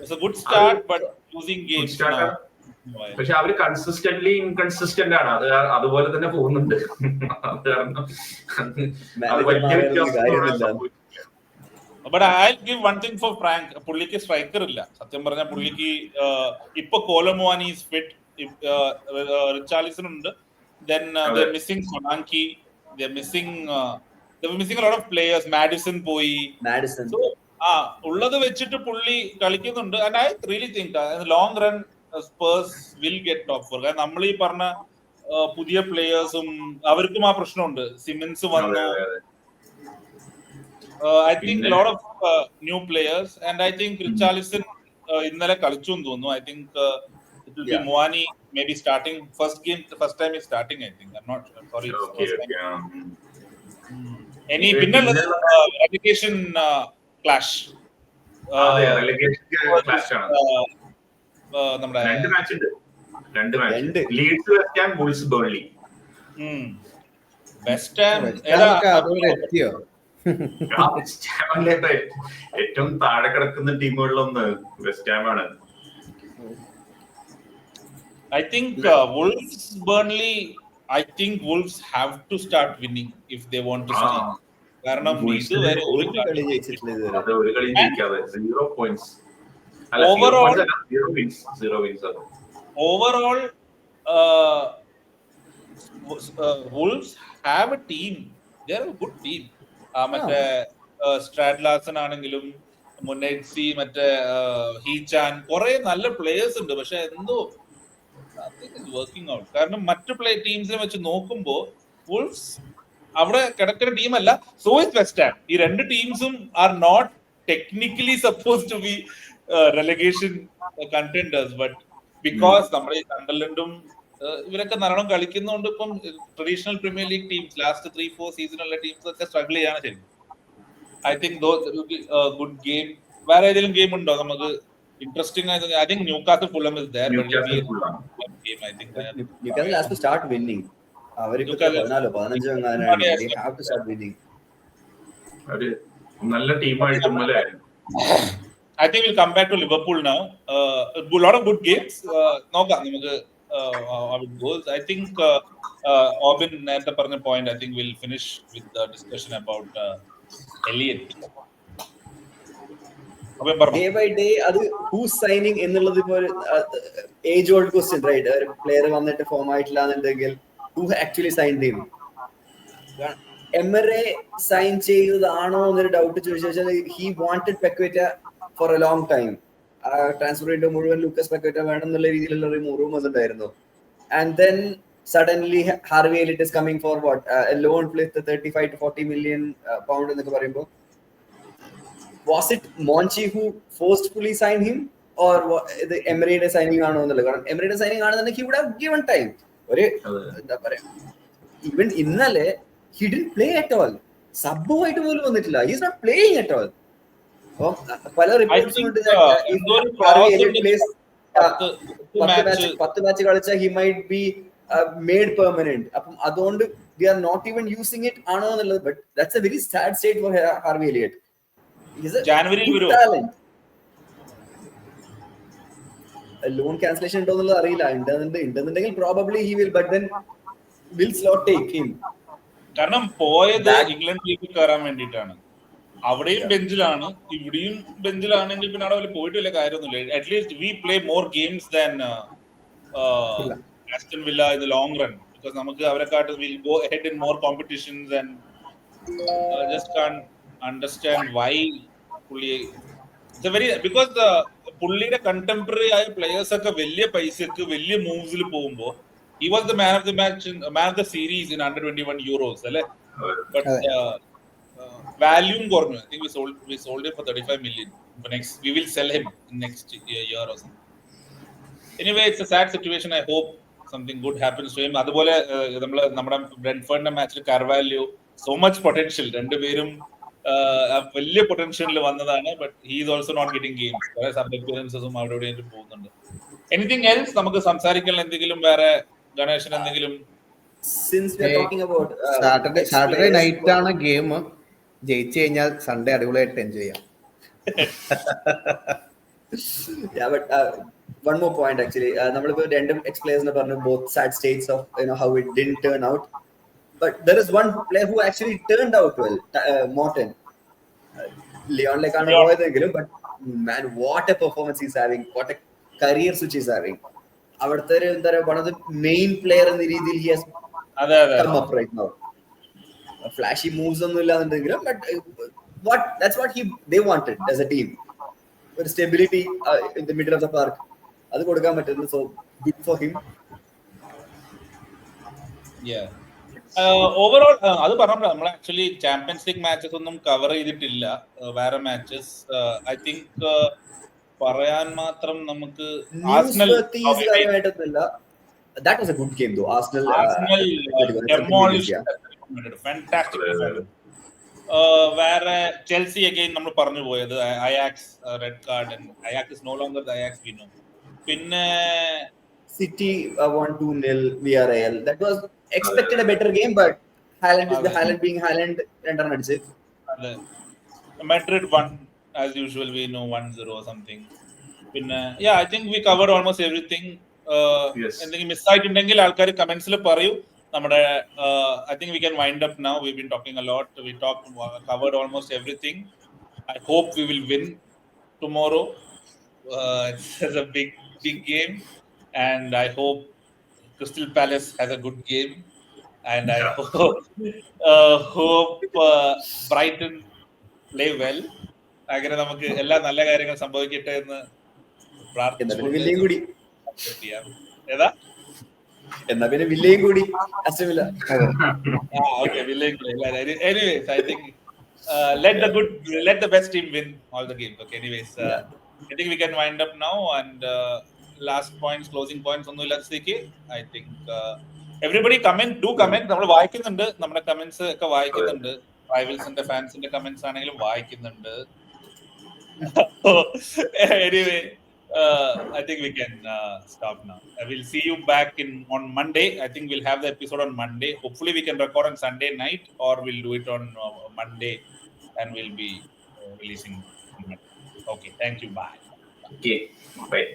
It's a good start but losing games now. പക്ഷെ അവര് കൺസിസ്റ്റന്റ്ലി ഇൻകൺസിസ്റ്റന്റ് ആണ്. അതുപോലെ തന്നെ പോകുന്നുണ്ട്. But I'll give one thing for Frank. പുള്ളിക്ക് striker ഇല്ല. സത്യം പറഞ്ഞാൽ പുള്ളിക്ക് ഇപ്പൊ കോലോമുവാനി is fit, റിച്ചാർലിസൺ ഉണ്ട്, then they're missing Solanke, they're missing a lot of players. Madison പോയി. So ഉള്ളത് വെച്ചിട്ട് പുള്ളി കളിക്കുന്നുണ്ട്. And I really think in the long run Spurs will get top 4. കാരണം നമ്മൾ ഈ പറഞ്ഞ പുതിയ പ്ലേയേഴ്സും അവർക്കും ആ പ്രശ്നമുണ്ട്. സിമൻസ് വന്നു. I think a lot of new players, and I think Richarlison ഇന്നലെ കളിച്ചു എന്ന് തോന്നുന്നു. I think it will be Muani maybe starting first time he's starting, I think. I'm not sure. Sorry. Any relegation clash. relegation clash ആണ്. നമ്മുടെ രണ്ട് match Leeds West Ham, Wolves Burnley. West Ham എത്തിയോ? ഏറ്റവും താഴെ കിടക്കുന്ന ടീമുകളിലൊന്ന് West Ham ആണ്. I think Wolves Burnley. I think Wolves have to start winning if they want to stay. കാരണം ഇത് വരെ ഒരു കളി ജയിച്ചിട്ടില്ല ഇതുവരെ. അത് ഒരു കളി ജയിക്കാതെ 0 points. Overall 0 wins. Overall Wolves have a team. They are a good team. മറ്റേ സ്ട്രാഡ്ലാസൺ ആണെങ്കിലും മുന്നേറ്റ്സി, മറ്റേ ഹീച്ചാൻ, കുറെ നല്ല പ്ലേയേഴ്സ് ഉണ്ട്. പക്ഷെ എന്തോ വർക്കിംഗ് ഔട്ട്. കാരണം മറ്റു ടീംസിനെ വെച്ച് നോക്കുമ്പോൾ വുൾഫ്സ് അവിടെ കിടക്കുന്ന ടീമല്ല. So is West Ham. ഈ രണ്ട് ടീംസും are not technically suppose to be relegation contenders, but because നമ്മുടെ ഈ സണ്ടർലൻഡും ഇവരൊക്കെ നല്ലോണം കളിക്കുന്നതുകൊണ്ട് ഇപ്പം traditional Premier League teams last 3-4 സീസണുള്ള ടീംസ് ഒക്കെ സ്ട്രഗിൾ ചെയ്യാണ് ശരി. I think good game. വേറെ ഏതെങ്കിലും ഗെയിം ഉണ്ടോ നമുക്ക് interesting? I think Newcastle Fulham is there. Newcastle game, I think Newcastle has to start winning. അവർക്ക് 14-15 എങ്ങാനാണ്. They have to start winning. ഒരു നല്ല ടീമായിട്ടും അല്ലേ. I think we'll come back to Liverpool now. A lot of good games. നോക്കാം നമുക്ക് how it goes. I think Obin നേരത്തെ പറഞ്ഞ point, I think we'll finish with the discussion about Elliot. Day by day അത് who's signing എന്നുള്ളത് ഇപ്പോൾ age old question, right? ഒരു player വന്നിട്ട് form ആയിട്ടില്ല എന്നുണ്ടെങ്കിൽ who actually signed him? എമറെ സൈൻ ചെയ്തതാണോ എന്നൊരു ഡൗട്ട് ചോദിച്ചാൽ he wanted Paqueta for a long time. Transfer ചെയ്ത് മുഴുവൻ ലൂക്കസ് പക്വേറ്റ വേണം എന്നുള്ള രീതിയിലുള്ള റൂമേഴ്സ് ഉണ്ടായിരുന്നു. And then suddenly Harvey Elliott is coming for what? A loan with 35 to 40 million pound എന്നൊക്കെ പറയുമ്പോൾ was it Monchi who forcefully signed him or the Emeryയുടെ signing ആണോ എന്നുള്ളത്? കാരണം എമറിയുടെ സൈനിങ് ആണെന്നുണ്ടെങ്കിൽ he would have given time. ഒരു എന്താ പറയാ, even ഇന്നലെ he didn't play at all. Sub ആയിട്ട് പോലും വന്നിട്ടില്ല. he is not playing at all. പല റിപ്പോർട്ട്സ് ഉണ്ട് Harvey Elliott plays 10 മാച്ച് കളിച്ചാൽ he might be made permanent. അപ്പം അതുകൊണ്ട് we are not even using it ആണോ എന്നുള്ളത്, but that's a very sad state for Harvey Elliott. He's a ജാനുവരിയിൽ good വരുമോ? talent. Loan cancellation ഉണ്ടോ എന്നുള്ളത് അറിയില്ല. ഉണ്ടെന്നുണ്ടെങ്കിൽ probably he will, but then will Slot take him? കാരണം പോയത് ഇംഗ്ലണ്ടിലേക്ക് കയറാൻ വേണ്ടിയിട്ടാണ്. അവിടെയും ബെഞ്ചിലാണ്, ഇവിടെയും ബെഞ്ചിലാണെങ്കിൽ പിന്നെ അവിടെ പോയിട്ട് വലിയ കാര്യമൊന്നുമില്ല. At least we play more games than Aston Villa in the long run, because നമുക്ക് അവരെക്കാട്ട് will go ahead in more competitions and just can understand why പുള്ളി ബിക്കോസ് പുള്ളിയുടെ കണ്ടംപററി ആയ പ്ലേയേഴ്സ് ഒക്കെ വലിയ പൈസക്ക് വലിയ മൂവ്സിൽ പോകുമ്പോൾ he was the man of the match, man of the series in under 21 euros, അല്ലേ? But value കുറഞ്ഞു. I think we sold him for 35 million. For next, we will sell him in next year or something. Anyway, it's a sad situation. I hope something good happens to him. അതുപോലെ നമ്മുടെ ബ്രെൻഫോർഡിന്റെ മാച്ചിൽ കാർവാലിയോ so much potential, രണ്ടുപേരും വലിയ പൊട്ടൻഷ്യലിൽ വന്നതാണ്. But he is also not getting games. കുറെ sub അപ്പിയറൻസസും അവിടെ എവിടെയും പോകുന്നുണ്ട്. എനിത്തിങ് എൽസ് നമുക്ക് സംസാരിക്കാൻ എന്തെങ്കിലും വേറെ ഗണേശൻ എന്തെങ്കിലും? Since we are talking about Saturday night ആണ് ഗെയിം. ജയിച്ചു കഴിഞ്ഞാൽ സൺഡേ അടിപൊളിയായിട്ട് എൻജോയ് ചെയ്യാം. Yeah, but one more point actually. നമ്മളിപ്പോ രണ്ടും എക്സ്പ്ലെയിൻസ് പറഞ്ഞു, both sad states of how it didn't turn out. But there is one player who actually turned out well, Morton. ലിയോണിലേക്കാണ് പോയതെങ്കിലും, but man, what a performance he's having, what a career switch he's having. അവിടുത്തെ ഒരു എന്താ പറയുക, one of the main player എന്ന രീതിയിൽ he has come up right now. Flashy moves ഒന്നും ഇല്ലാന്നുണ്ടെങ്കിലും, but that's what they wanted as a team. ഒരു stability in the middle of the park, അത് കൊടുക്കാൻ പറ്റുന്നു. So good for him. Yeah. Overall അത് പറഞ്ഞപ്പോൾ നമ്മൾ ആക്ച്വലി ചാമ്പ്യൻസ് ലീഗ് മാച്ചസ് ഒന്നും cover ചെയ്തിട്ടില്ല. വേറെ മാച്ചസ് ഐ തിങ്ക് പറയാൻ മാത്രം നമുക്ക് Arsenal that was a good game though. Arsenal demolished, fantastic performance. വേറെ ചെൽസി അഗൈൻ നമ്മൾ പറഞ്ഞു പോയത് Ajax red card, and Ajax is no longer the Ajax we know. പിന്നെ City won 2-0 VRL. That was expected a better game, but Haaland is the Haaland being Haaland, രണ്ടെണ്ണം അടിച്ച്. അതെ, Madrid won as usual, we know 1-0 or something. പിന്നെ I think we covered almost everything. എന്തെങ്കിലും miss ആയിട്ടുണ്ടെങ്കിൽ ആൾക്കാർ കമന്റ്സിൽ പറയൂ. നമ്മുടെ I think we can wind up now. We've been talking a lot. We covered almost everything. I hope we will win tomorrow. It's a big game, and I hope Crystal Palace has a good game, and I hope Brighton play well. അങ്ങനെ നമുക്ക് എല്ലാ നല്ല കാര്യങ്ങൾ സംഭവിക്കട്ടെ എന്ന് പ്രാർത്ഥിക്കുന്നു. ഏതാ എന്നാ പിന്നെ വില്ലയും കൂടി അസ്റ്റമില്ല. Okay, വില്ലയും കൂടി. Anyways, I think let the best team win all the games. Okay, anyways, I think we can wind up now, and last points, closing points ഒന്നും ഇല്ലാത്തതിലേക്ക് I think everybody do comment. നമ്മൾ വായിക്കുന്നുണ്ട്, നമ്മുടെ comments ഒക്കെ വായിക്കുന്നുണ്ട്. റൈവൽസിന്റെ ഫാൻസിന്റെ comments ആണെങ്കിലും വായിക്കുന്നുണ്ട്. Anyway, I think we can stop now. I will see you back on Monday. I think we'll have the episode on Monday. Hopefully we can record on Sunday night, or we'll do it on Monday, and we'll be releasing. Okay, thank you. Bye. Okay, bye.